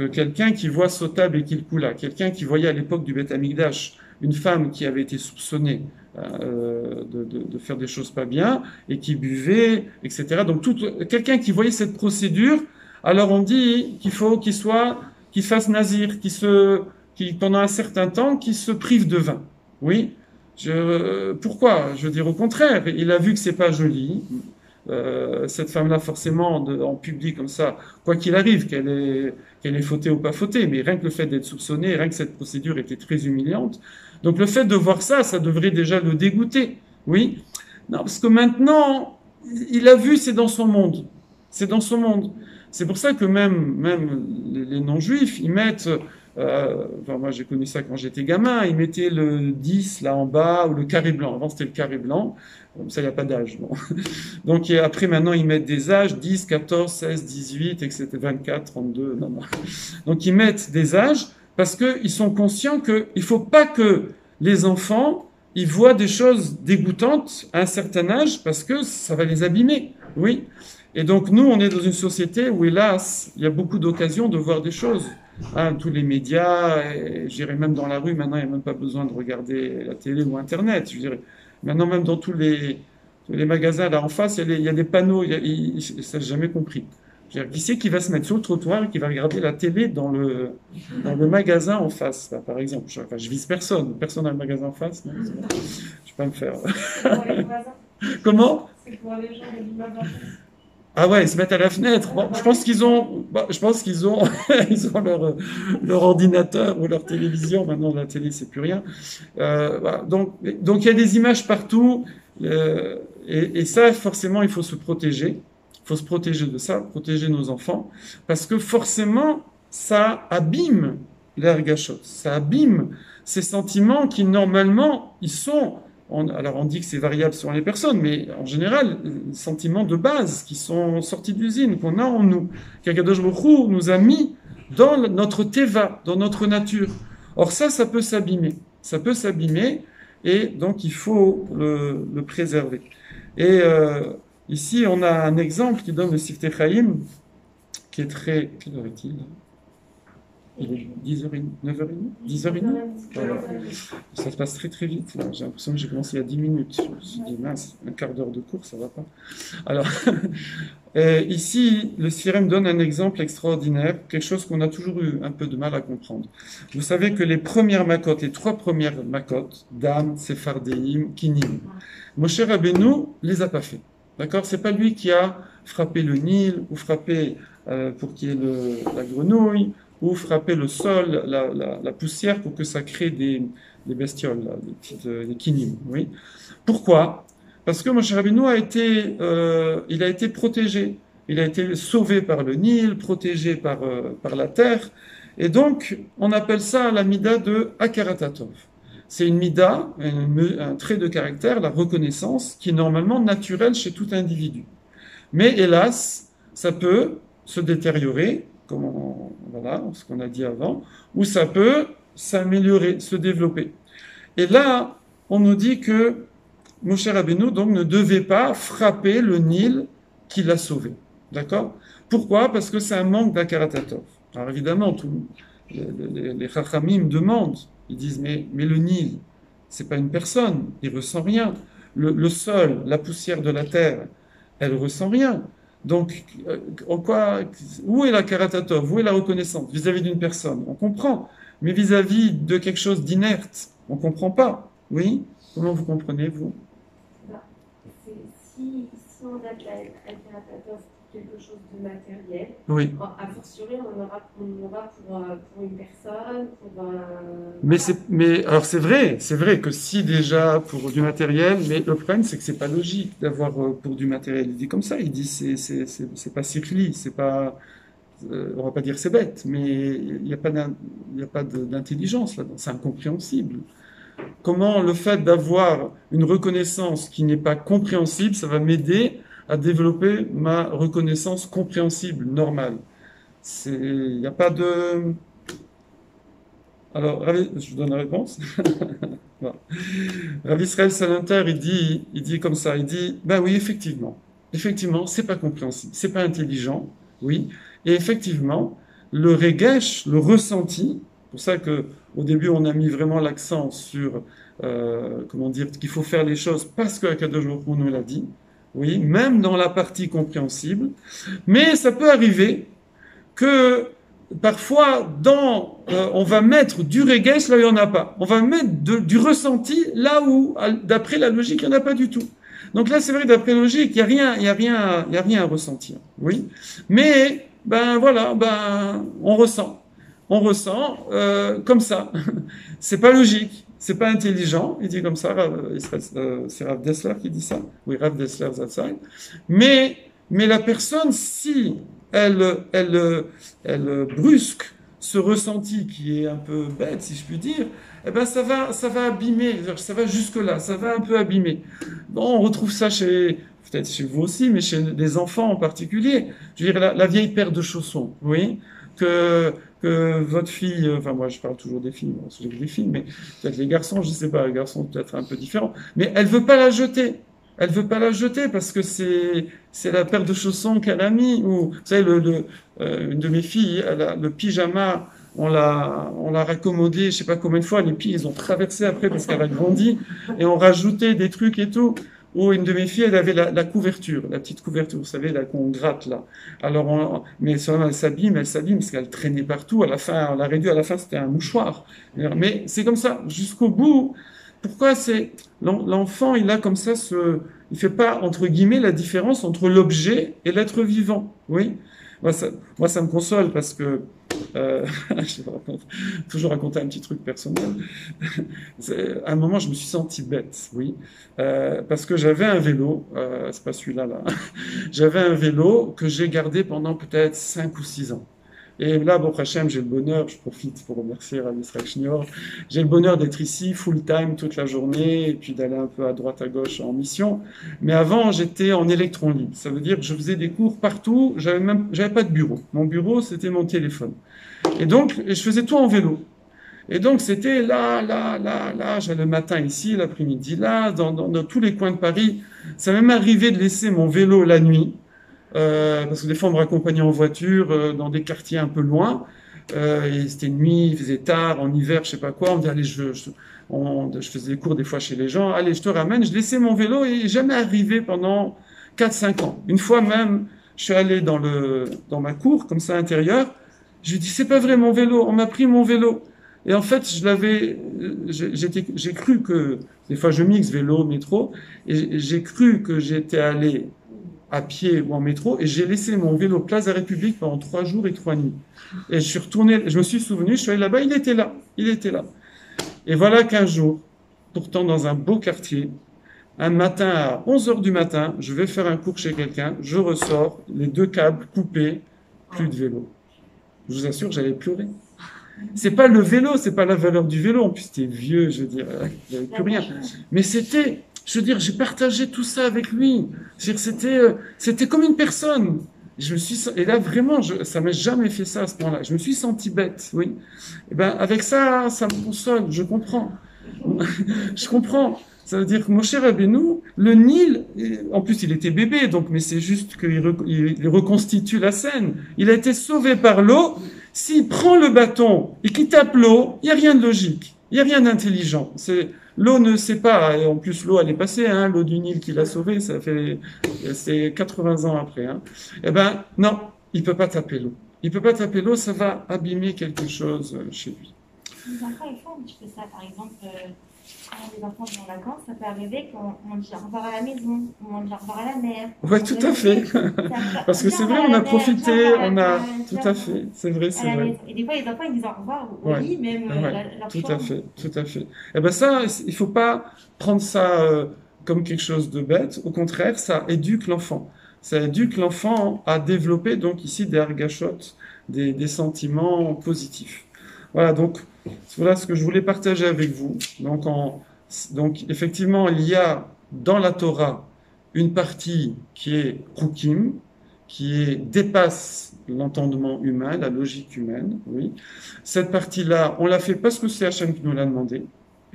quelqu'un qui voit Sotab et Kilkula, quelqu'un qui voyait à l'époque du Beth Amikdash une femme qui avait été soupçonnée de faire des choses pas bien et qui buvait, etc. Donc quelqu'un qui voyait cette procédure, alors on dit qu'il faut qu'il fasse nazir, pendant un certain temps, qu'il se prive de vin. Oui. Pourquoi? Je veux dire au contraire, il a vu que c'est pas joli. Cette femme-là, forcément, en public comme ça, quoi qu'il arrive, qu'elle est fautée ou pas fautée, mais rien que le fait d'être soupçonnée, rien que cette procédure était très humiliante. Donc le fait de voir ça, ça devrait déjà le dégoûter. Oui. Non, parce que maintenant, il a vu, c'est dans son monde. C'est dans son monde. C'est pour ça que même les non-juifs, ils mettent, enfin, moi j'ai connu ça quand j'étais gamin, ils mettaient le 10 là en bas, ou le carré blanc. Avant c'était le carré blanc. Comme ça, il n'y a pas d'âge. Bon. Donc, et après, maintenant, ils mettent des âges, 10, 14, 16, 18, etc., 24, 32, non. Donc, ils mettent des âges parce qu'ils sont conscients qu'il ne faut pas que les enfants, ils voient des choses dégoûtantes à un certain âge parce que ça va les abîmer. Oui. Et donc, nous, on est dans une société où, hélas, il y a beaucoup d'occasions de voir des choses. Hein, tous les médias, je dirais même dans la rue, maintenant, il n'y a même pas besoin de regarder la télé ou Internet, je dirais. Maintenant, même dans tous les magasins, là en face, il y a des panneaux, ça j'ai jamais compris. Qui c'est qui va se mettre sur le trottoir et qui va regarder la télé dans le magasin en face, là, par exemple? Enfin, je vise personne. Personne dans le magasin en face, non? Je vais pas me faire. Comment? C'est pour les gens de l'immeuble en face. Ah ouais, ils se mettent à la fenêtre. Bon, je pense qu'ils ont ils ont leur ordinateur ou leur télévision. Maintenant, la télé, c'est plus rien. Voilà. Donc il y a des images partout. Et ça, forcément, il faut se protéger. Il faut se protéger de ça, protéger nos enfants. Parce que forcément, ça abîme l'ergachot. Ça abîme ces sentiments qui, normalement, ils sont... Alors on dit que c'est variable selon les personnes, mais en général, les sentiments de base qui sont sortis d'usine, qu'on a en nous, qu'Akadosh Baruch Hu nous a mis dans notre teva, dans notre nature. Or ça peut s'abîmer. Ça peut s'abîmer, et donc il faut le préserver. Et ici, on a un exemple qui donne le Siftei Chaim, qui est très... Quelle heure est-il ? Il est 10h30, 9h30, 10h30. Voilà. Ça se passe très très vite. Là. J'ai l'impression que j'ai commencé il y a 10 minutes. Je me suis dit, mince, un quart d'heure de cours, ça va pas. Alors, ici, le Sirem donne un exemple extraordinaire, quelque chose qu'on a toujours eu un peu de mal à comprendre. Vous savez que les premières makotes, les 3 premières makotes, Dan, Sephardeim, Kinim, Moshe Rabbeinu les a pas fait. D'accord? C'est pas lui qui a frappé le Nil, ou frappé pour qu'il y ait la grenouille, ou frapper le sol, la poussière pour que ça crée des bestioles, là, des kinim. Oui. Pourquoi? Parce que Moshe Rabbeinu il a été protégé. Il a été sauvé par le Nil, protégé par la terre. Et donc, on appelle ça la mida de Hakaratatov. C'est une mida, un trait de caractère, la reconnaissance, qui est normalement naturelle chez tout individu. Mais hélas, ça peut se détériorer, voilà, ce qu'on a dit avant, ou ça peut s'améliorer, se développer. Et là, on nous dit que Moshe Rabbeinu donc ne devait pas frapper le Nil qui l'a sauvé. D'accord? Pourquoi? Parce que c'est un manque d'Akaratatov. Alors évidemment, les Chachamim demandent, ils disent, mais le Nil, c'est pas une personne, il ressent rien. Le sol, la poussière de la terre, elle ressent rien. Donc, où est la Karatatov? Où est la reconnaissance vis-à-vis d'une personne? On comprend. Mais vis-à-vis de quelque chose d'inerte, on ne comprend pas. Oui? Comment vous comprenez, vous? Bah, si on a de l'altératatov pour quelque chose de matériel, Oui. a fortiori, on aura pour une personne, pour alors c'est vrai que si déjà pour du matériel, mais le problème c'est que c'est pas logique d'avoir pour du matériel. Il dit comme ça, il dit c'est pas cycli, c'est pas, on va pas dire c'est bête, mais il n'y a pas d'intelligence là-dedans, c'est incompréhensible. Comment le fait d'avoir une reconnaissance qui n'est pas compréhensible, ça va m'aider à développer ma reconnaissance compréhensible, normale. Il n'y a pas de... Alors, je vous donne la réponse. Voilà. Rav Israël Salanter, il dit comme ça, il dit, ben oui, effectivement, c'est pas compréhensible, c'est pas intelligent, oui, et effectivement, le regesh, le ressenti, pour ça que au début on a mis vraiment l'accent sur, comment dire, qu'il faut faire les choses parce que Akadosh Baruch Hu nous l'a dit, oui, même dans la partie compréhensible, mais ça peut arriver que parfois, on va mettre du regesh là où il n'y en a pas. On va mettre du ressenti là où, d'après la logique, il n'y en a pas du tout. Donc là, c'est vrai, d'après la logique, il n'y a rien à ressentir. Oui. Mais, ben voilà, on ressent. On ressent comme ça. C'est pas logique. C'est pas intelligent. Il dit comme ça, c'est Rav Dessler qui dit ça. Oui, Rav Dessler Zatzai. Mais la personne, si elle brusque ce ressenti qui est un peu bête, si je puis dire, eh ben ça va abîmer, ça va jusque-là, ça va un peu abîmer. Bon, on retrouve ça peut-être chez vous aussi, mais chez des enfants en particulier. Je veux dire, la vieille paire de chaussons, oui, que votre fille, enfin moi je parle toujours des filles, bon, j'ai des filles, mais peut-être les garçons, je sais pas, les garçons peut-être un peu différents, mais elle veut pas la jeter. Elle veut pas la jeter parce que c'est la paire de chaussons qu'elle a mis. Ou vous savez, une de mes filles, le pyjama, on l'a raccommodé, je sais pas combien de fois. Les pieds ils ont traversé après parce qu'elle a grandi et on rajoutait des trucs et tout. Ou une de mes filles, elle avait la couverture, la petite couverture, vous savez, là qu'on gratte là. Alors, mais seulement elle s'abîme parce qu'elle traînait partout. À la fin, on l'a réduit. À la fin, c'était un mouchoir. Mais c'est comme ça jusqu'au bout. Pourquoi c'est l'enfant, il a comme ça il fait pas entre guillemets la différence entre l'objet et l'être vivant. Oui, moi ça me console parce que je vais toujours raconter un petit truc personnel. À un moment, je me suis senti bête, oui, parce que j'avais un vélo, c'est pas celui-là là, j'avais un vélo que j'ai gardé pendant peut-être 5 ou 6 ans. Et là, bon, Hachem, j'ai le bonheur, je profite pour remercier Rav Israël Schnior, j'ai le bonheur d'être ici full time toute la journée et puis d'aller un peu à droite à gauche en mission. Mais avant, j'étais en électron libre. Ça veut dire que je faisais des cours partout, j'avais pas de bureau. Mon bureau, c'était mon téléphone. Et donc, je faisais tout en vélo. Et donc, c'était là, j'allais le matin ici, l'après-midi là, dans tous les coins de Paris. Ça m'est même arrivé de laisser mon vélo la nuit. Parce que des fois on me raccompagnait en voiture dans des quartiers un peu loin, et c'était nuit, il faisait tard, en hiver, je sais pas quoi, on me dit allez, je faisais des cours des fois chez les gens, allez, je te ramène, je laissais mon vélo et jamais arrivé pendant 4-5 ans. Une fois même, je suis allé dans ma cour, comme ça, intérieure, je lui dis c'est pas vrai mon vélo, on m'a pris mon vélo. Et en fait, j'ai cru que, des fois je mixe vélo, métro, et j'ai cru que j'étais allé à pied ou en métro, et j'ai laissé mon vélo Place de la République pendant 3 jours et 3 nuits. Et je suis retourné, je me suis souvenu, je suis allé là-bas, il était là. Et voilà qu'un jour, pourtant dans un beau quartier, un matin à 11 heures du matin, je vais faire un cours chez quelqu'un, je ressors, les 2 câbles coupés, plus de vélo. Je vous assure, j'allais pleurer. C'est pas le vélo, c'est pas la valeur du vélo, en plus c'était vieux, je veux dire, il n'y avait plus rien. Mais je veux dire, j'ai partagé tout ça avec lui. C'était comme une personne. Et là, vraiment, ça m'a jamais fait ça à ce moment-là. Je me suis senti bête, oui. Et ben, avec ça, ça me console, je comprends. Je comprends. Ça veut dire que Moshe Rabbeinu, le Nil, en plus il était bébé, donc, mais c'est juste qu'il reconstitue la scène. Il a été sauvé par l'eau. S'il prend le bâton et qu'il tape l'eau, il n'y a rien de logique, il n'y a rien d'intelligent. L'eau ne sait pas, et en plus l'eau elle est passée, hein, l'eau du Nil qui l'a sauvé, c'est 80 ans après. Hein. Eh ben non, il peut pas taper l'eau. Il peut pas taper l'eau, ça va abîmer quelque chose chez lui. Les enfants, ils font un petit peu ça. Par exemple, quand les enfants sont en vacances, ça peut arriver qu'on dit au revoir à la maison, on dit au revoir à la mer. Ouais, tout à fait. Parce que c'est vrai, on a profité, tout à fait. C'est vrai, c'est vrai. Et des fois, les enfants, ils disent au revoir au lit, même leur tout chambre. à fait, tout à fait. Et ben ça, il faut pas prendre ça comme quelque chose de bête. Au contraire, ça éduque l'enfant. Ça éduque l'enfant à développer, donc ici, des argachotes, des sentiments positifs. Voilà, donc, voilà ce que je voulais partager avec vous. Donc, effectivement, il y a dans la Torah une partie qui est Chukim, dépasse l'entendement humain, la logique humaine, oui. Cette partie-là, on l'a fait parce que c'est Hachem qui nous l'a demandé.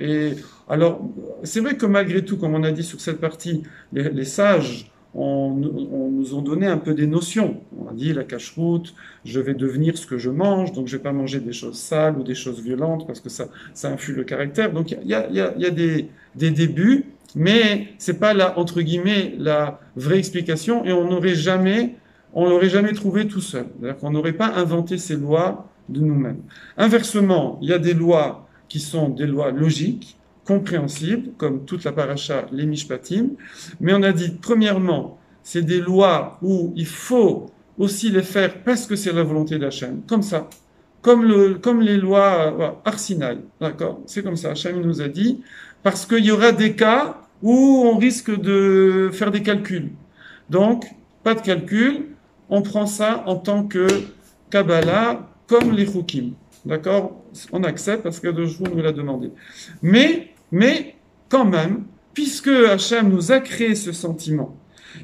Et alors, c'est vrai que malgré tout, comme on a dit sur cette partie, les sages on nous ont donné un peu des notions. On a dit la cache-route, je vais devenir ce que je mange, donc je vais pas manger des choses sales ou des choses violentes parce que ça influe le caractère. Donc il y a des débuts, mais c'est pas la, entre guillemets, la vraie explication et on l'aurait jamais trouvé tout seul. C'est-à-dire qu'on n'aurait pas inventé ces lois de nous-mêmes. Inversement, il y a des lois qui sont des lois logiques, compréhensibles, comme toute la paracha, les mishpatim. Mais on a dit, premièrement, c'est des lois où il faut aussi les faire parce que c'est la volonté d'Hachem, comme ça. Comme les lois Arsinaï, d'accord? C'est comme ça, Hachem nous a dit, parce qu'il y aura des cas où on risque de faire des calculs. Donc, pas de calcul, on prend ça en tant que Kabbalah, comme les Chukim. D'accord? On accepte parce que Doshvou nous l'a demandé. Mais, quand même, puisque Hachem nous a créé ce sentiment,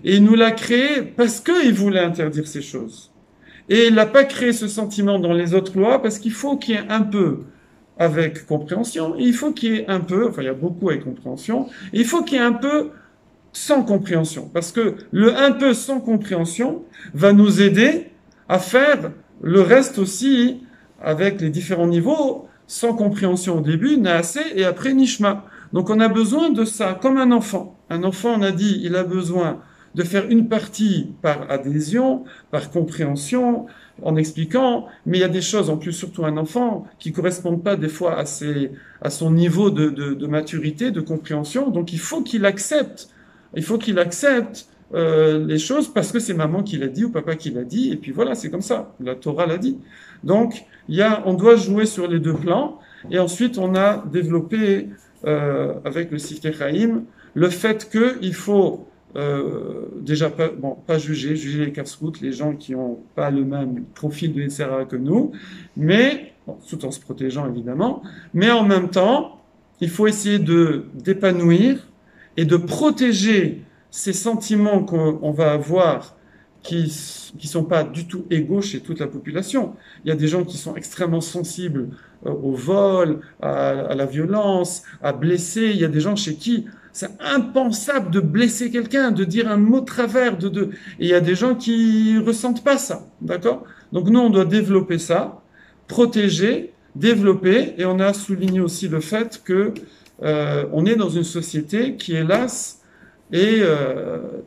et il nous l'a créé parce qu'il voulait interdire ces choses. Et il n'a pas créé ce sentiment dans les autres lois parce qu'il faut qu'il y ait un peu avec compréhension, et il faut qu'il y ait un peu, enfin il y a beaucoup avec compréhension, et il faut qu'il y ait un peu sans compréhension. Parce que le un peu sans compréhension va nous aider à faire le reste aussi avec les différents niveaux, sans compréhension au début, Naasé, et après Nishma. Donc on a besoin de ça, comme un enfant. Un enfant, on a dit, il a besoin de faire une partie par adhésion, par compréhension, en expliquant, mais il y a des choses, en plus surtout un enfant, qui correspondent pas des fois à son niveau de maturité, de compréhension, donc il faut qu'il accepte les choses parce que c'est maman qui l'a dit ou papa qui l'a dit, et puis voilà, c'est comme ça, la Torah l'a dit. Donc, on doit jouer sur les deux plans, et ensuite on a développé avec le Sifkei Chaim le fait qu'il faut déjà pas juger les casse-routes, les gens qui n'ont pas le même profil de Yetzirah que nous, mais tout en se protégeant évidemment, mais en même temps, il faut essayer d'épanouir et de protéger ces sentiments qu'on va avoir qui sont pas du tout égaux chez toute la population. Il y a des gens qui sont extrêmement sensibles au vol, à la violence, à blesser. Il y a des gens chez qui c'est impensable de blesser quelqu'un, de dire un mot de travers, et il y a des gens qui ressentent pas ça, d'accord? Donc nous, on doit développer ça, protéger, développer, et on a souligné aussi le fait que on est dans une société qui, hélas, est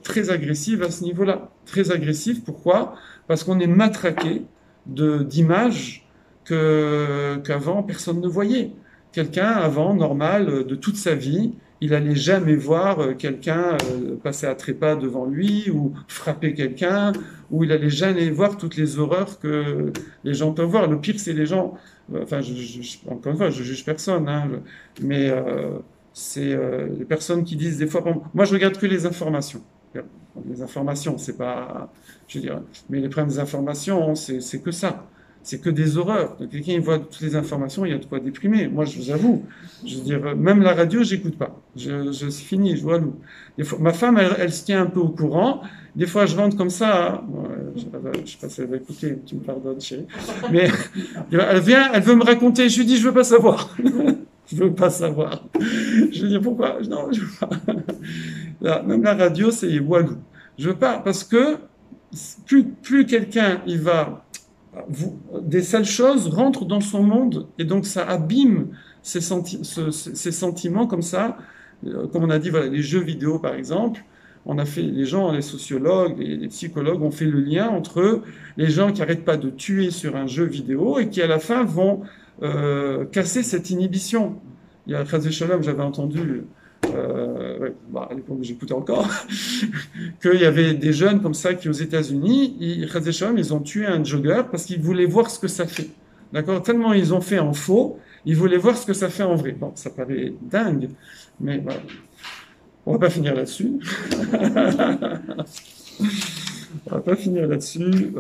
très agressive à ce niveau-là. Très agressive, pourquoi? Parce qu'on est matraqué d'images qu'avant personne ne voyait. Quelqu'un, avant, normal, de toute sa vie, il allait jamais voir quelqu'un passer à trépas devant lui ou frapper quelqu'un, ou il allait jamais voir toutes les horreurs que les gens peuvent voir. Le pire, c'est les gens, enfin, encore une fois, je juge personne, hein, mais c'est les personnes qui disent des fois, bon, moi je regarde que les informations. Les informations, c'est pas, je veux dire, mais les problèmes des informations, c'est que ça. C'est que des horreurs. Donc, quelqu'un il voit toutes les informations, il y a de quoi déprimer. Moi, je vous avoue, je veux dire, même la radio, j'écoute pas. C'est fini, je vois loup. Des fois, ma femme, elle se tient un peu au courant. Des fois, je rentre comme ça. Je sais pas si elle va écouter, tu me pardonnes, chérie. Mais elle veut me raconter. Je lui dis, je veux pas savoir. Je veux pas savoir. Je veux dire, pourquoi? Non, je veux pas. Là, même la radio, c'est walou. Je veux pas, parce que plus quelqu'un, il va, des sales choses rentrent dans son monde, et donc ça abîme ses sentiments comme ça. Comme on a dit, voilà, les jeux vidéo, par exemple, on a fait, les gens, les sociologues, les psychologues ont fait le lien entre les gens qui n'arrêtent pas de tuer sur un jeu vidéo et qui, à la fin, vont casser cette inhibition. Il y a Chazé Shalom, j'avais entendu, ouais, bah, à l'époque j'écoutais encore, qu'il y avait des jeunes comme ça qui, aux États-Unis, Chazé Shalom, ils ont tué un jogger parce qu'ils voulaient voir ce que ça fait. D'accord? Tellement ils ont fait en faux, ils voulaient voir ce que ça fait en vrai. Bon, ça paraît dingue, mais voilà. On va pas finir là-dessus. On va pas finir là-dessus.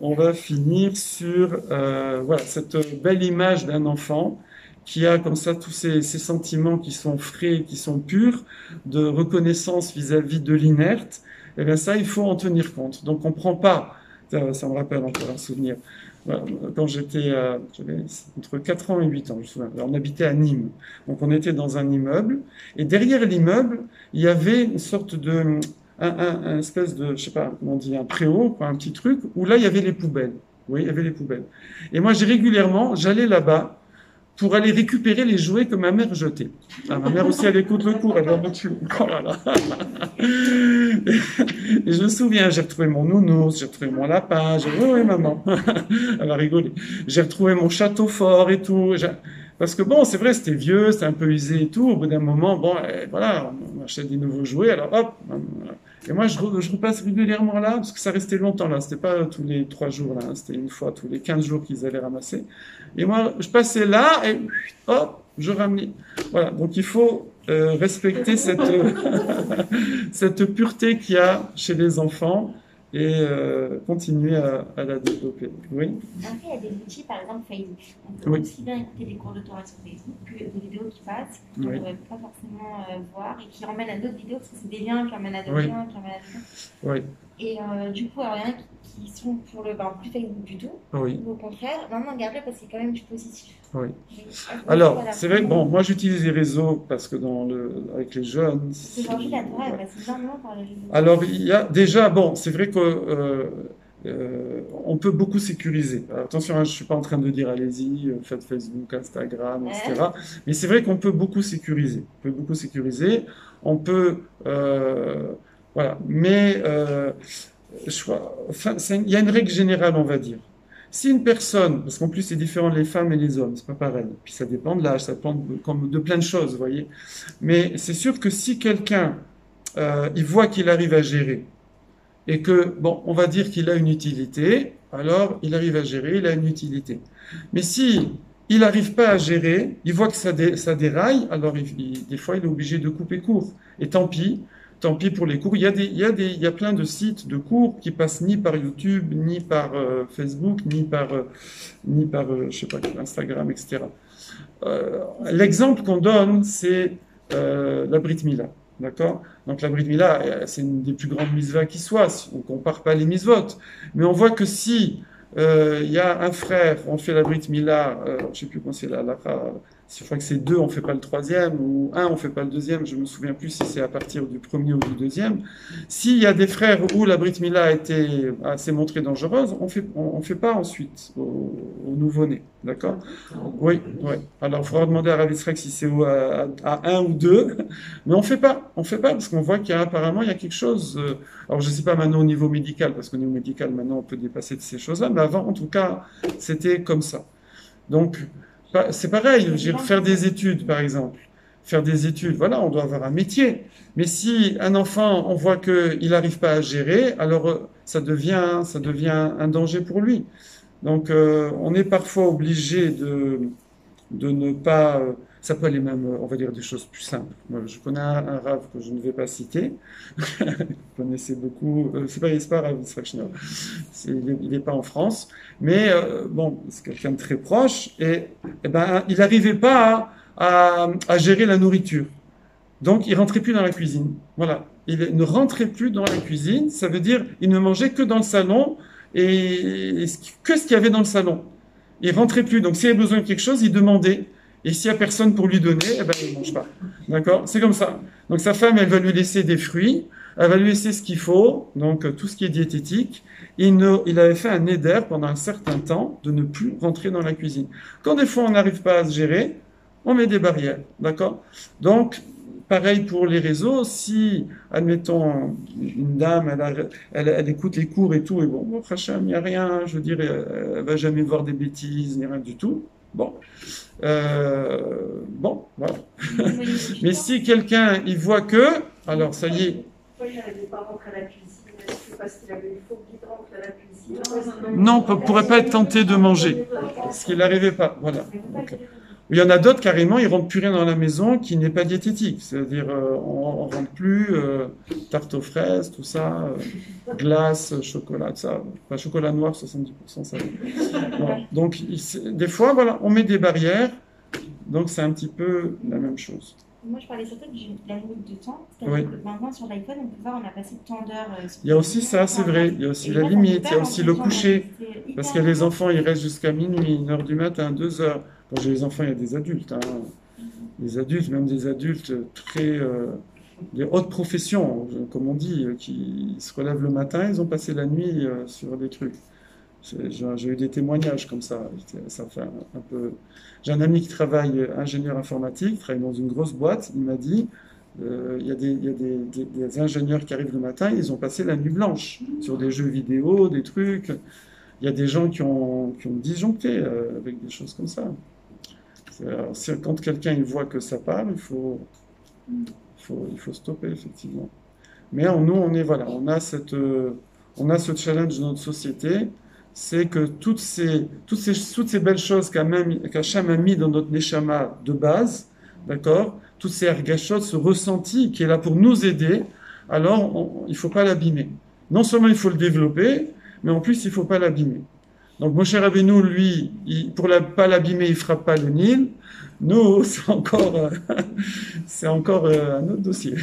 On va finir sur voilà, cette belle image d'un enfant qui a comme ça tous ces sentiments qui sont frais, qui sont purs, de reconnaissance vis-à-vis de l'inerte. Et bien ça, il faut en tenir compte. Donc on prend pas, ça me rappelle encore un souvenir, quand j'avais entre 4 ans et 8 ans, je me souviens. Alors, on habitait à Nîmes. Donc on était dans un immeuble, et derrière l'immeuble, il y avait une sorte de, un espèce de, je sais pas comment on dit, un préau, quoi, un petit truc, où là il y avait les poubelles. Oui, il y avait les poubelles. Et moi, j'allais là-bas pour aller récupérer les jouets que ma mère jetait. Ah, ma mère aussi, elle écoute le cours, elle va me tuer. Oh là là. Et je me souviens, j'ai retrouvé mon nounours, j'ai retrouvé mon lapin, oui, maman. Elle va rigoler. J'ai retrouvé mon château fort et tout. Parce que bon, c'est vrai, c'était vieux, c'était un peu usé et tout. Au bout d'un moment, bon, voilà, on achète des nouveaux jouets, alors hop. Et moi, je repasse régulièrement là, parce que ça restait longtemps là. C'était pas tous les 3 jours là, c'était une fois tous les 15 jours qu'ils allaient ramasser. Et moi, je passais là et hop, je ramenais. Voilà, donc il faut respecter cette pureté qu'il y a chez les enfants et continuer à la développer. Oui. Après, il y a des outils, par exemple Facebook. On peut Oui. aussi bien écouter des cours de Torah sur Facebook que des vidéos qui passent, qu'on ne Oui. devrait pas forcément voir et qui emmènent à d'autres vidéos, parce que c'est des liens qui emmènent à d'autres Oui. liens, qui emmènent à d'autres. Oui. Et du coup, alors, il y en a qui sont pour le plus Facebook du tout, Oui. ou au contraire, maintenant garde-le parce qu'il y a quand même du positif. Oui. Mais, Alors, voilà. c'est vrai que bon, moi j'utilise les réseaux parce que avec les jeunes. C'est aujourd'hui la Torah, elle passe énormément par les réseaux. Alors, il y a déjà, bon, c'est vrai que on peut beaucoup sécuriser. Alors, attention, hein, je suis pas en train de dire allez-y, faites Facebook, Instagram, etc. Mais c'est vrai qu'on peut beaucoup sécuriser. On peut beaucoup sécuriser. On peut, voilà. Mais enfin, il y a une règle générale, on va dire. Si une personne, parce qu'en plus c'est différent les femmes et les hommes, c'est pas pareil. Puis ça dépend de l'âge, ça dépend de plein de choses, vous voyez. Mais c'est sûr que si quelqu'un, il voit qu'il arrive à gérer et que, bon, on va dire qu'il a une utilité, alors il arrive à gérer, il a une utilité. Mais si il n'arrive pas à gérer, il voit que ça déraille, alors des fois il est obligé de couper court. Et tant pis pour les cours. Il y a plein de sites de cours qui passent ni par YouTube, ni par Facebook, ni par je sais pas, Instagram, etc. L'exemple qu'on donne, c'est la Brit Mila. D'accord? Donc la Brit Mila, c'est une des plus grandes misvahs qui soit. On ne compare pas les misvot. Mais on voit que si il y a un frère, on fait la Brit Mila, je ne sais plus quand c'est la je crois que c'est 2, on ne fait pas le 3e, ou 1, on ne fait pas le 2e, je ne me souviens plus si c'est à partir du 1er ou du 2e. S'il y a des frères où la Brit Mila s'est montrée dangereuse, on fait pas ensuite au nouveau-né. D'accord? Oui, oui. Alors, il faudra demander à Rav Yitzhak si c'est à 1 ou 2, mais on fait pas parce qu'on voit qu'apparemment il y a quelque chose. Alors, je ne sais pas maintenant au niveau médical, parce qu'au niveau médical, maintenant, on peut dépasser de ces choses-là, mais avant, en tout cas, c'était comme ça. Donc, c'est pareil, je veux dire, faire des études, par exemple. Faire des études, voilà, on doit avoir un métier. Mais si un enfant, on voit qu'il n'arrive pas à gérer, alors ça devient un danger pour lui. Donc, on est parfois obligé de ne pas. Ça peut aller même, on va dire, des choses plus simples. Moi, je connais un rave que je ne vais pas citer. Vous connaissez beaucoup. C'est pas Rav Yitzhak Schneur. Il n'est pas en France. Mais bon, c'est quelqu'un de très proche. Et ben, il n'arrivait pas à gérer la nourriture. Donc, il rentrait plus dans la cuisine. Voilà. Il ne rentrait plus dans la cuisine. Ça veut dire, il ne mangeait que dans le salon et que ce qu'il y avait dans le salon. Il rentrait plus. Donc, s'il avait besoin de quelque chose, il demandait. Et s'il n'y a personne pour lui donner, eh ben, il ne mange pas. D'accord? C'est comme ça. Donc sa femme, elle va lui laisser des fruits, elle va lui laisser ce qu'il faut, donc tout ce qui est diététique. Il avait fait un éder pendant un certain temps de ne plus rentrer dans la cuisine. Quand des fois on n'arrive pas à se gérer, on met des barrières. D'accord? Donc, pareil pour les réseaux, si, admettons, une dame, elle écoute les cours et tout, et bon, Hacham, il n'y a rien, je veux dire, elle va jamais voir des bêtises, ni rien du tout. Bon. Bon, voilà. Mais si quelqu'un, il voit que, alors ça y est. Pourquoi il n'arrivait pas à rentrer à la cuisine? C'est parce qu'il avait une phobie de rentrer à la cuisine? Non, ne pourrait pas être tenté de manger. Parce qu'il n'arrivait pas. Voilà. Donc, il y en a d'autres, carrément, ils ne rentrent plus rien dans la maison qui n'est pas diététique. C'est-à-dire, on ne rentre plus tarte aux fraises, tout ça, glace, chocolat, tout ça. Enfin, chocolat noir, 70%, ça. Voilà. Donc, des fois, voilà, on met des barrières. Donc, c'est un petit peu la même chose. Moi, je parlais surtout de la limite de temps. Oui. Maintenant, sur l'iPhone, on peut voir, on a passé tant d'heures. Il y a aussi ça, c'est vrai. Il y a aussi la limite. Il y a aussi le coucher. Parce que les enfants, ils restent jusqu'à minuit, 1h du matin, 2h. Quand j'ai les enfants, il y a des adultes. Hein. Des adultes, même des adultes très. Des hautes professions, comme on dit, qui se relèvent le matin, ils ont passé la nuit sur des trucs. J'ai eu des témoignages comme ça. Ça fait un peu. J'ai un ami qui travaille ingénieur informatique, travaille dans une grosse boîte. Il m'a dit, il y a des ingénieurs qui arrivent le matin, ils ont passé la nuit blanche sur des jeux vidéo, des trucs. Il y a des gens qui ont disjoncté avec des choses comme ça. Alors, quand quelqu'un il voit que ça part, il faut stopper effectivement. Mais nous, on a ce challenge dans notre société. C'est que toutes ces belles choses qu'Hachem a mis dans notre Neshama de base, d'accord, toutes ces ergashot, ce ressenti qui est là pour nous aider, alors il ne faut pas l'abîmer. Non seulement il faut le développer, mais en plus il ne faut pas l'abîmer. Donc Moshe Rabbeinu, lui, pour ne pas l'abîmer, il ne frappe pas le Nil. Nous, c'est encore un autre dossier.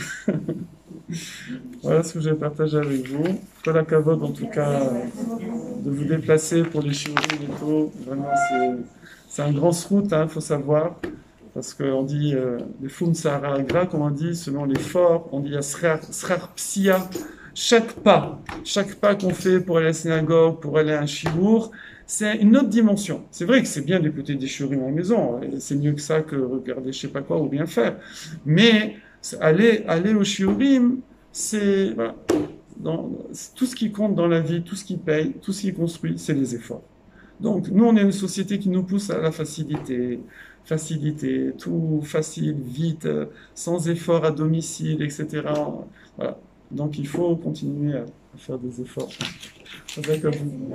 Voilà ce que j'ai partagé avec vous. Kol hakavod en tout cas de vous déplacer pour les shiurim et tout. Vraiment, c'est un grand route, il faut savoir. Parce qu'on dit les fum sahara gra, comme on dit, selon les forts, on dit srar psia. Chaque pas qu'on fait pour aller à la synagogue, pour aller à un shiur, c'est une autre dimension. C'est vrai que c'est bien d'écouter des shiurim à la maison. C'est mieux que ça que regarder je sais pas quoi ou rien faire. Mais aller au shiurim, c'est voilà, tout ce qui compte dans la vie, tout ce qui paye, tout ce qui construit, c'est les efforts. Donc nous, on est une société qui nous pousse à la facilité, tout facile, vite, sans effort à domicile, etc. Voilà. Donc il faut continuer à faire des efforts. Avec vous.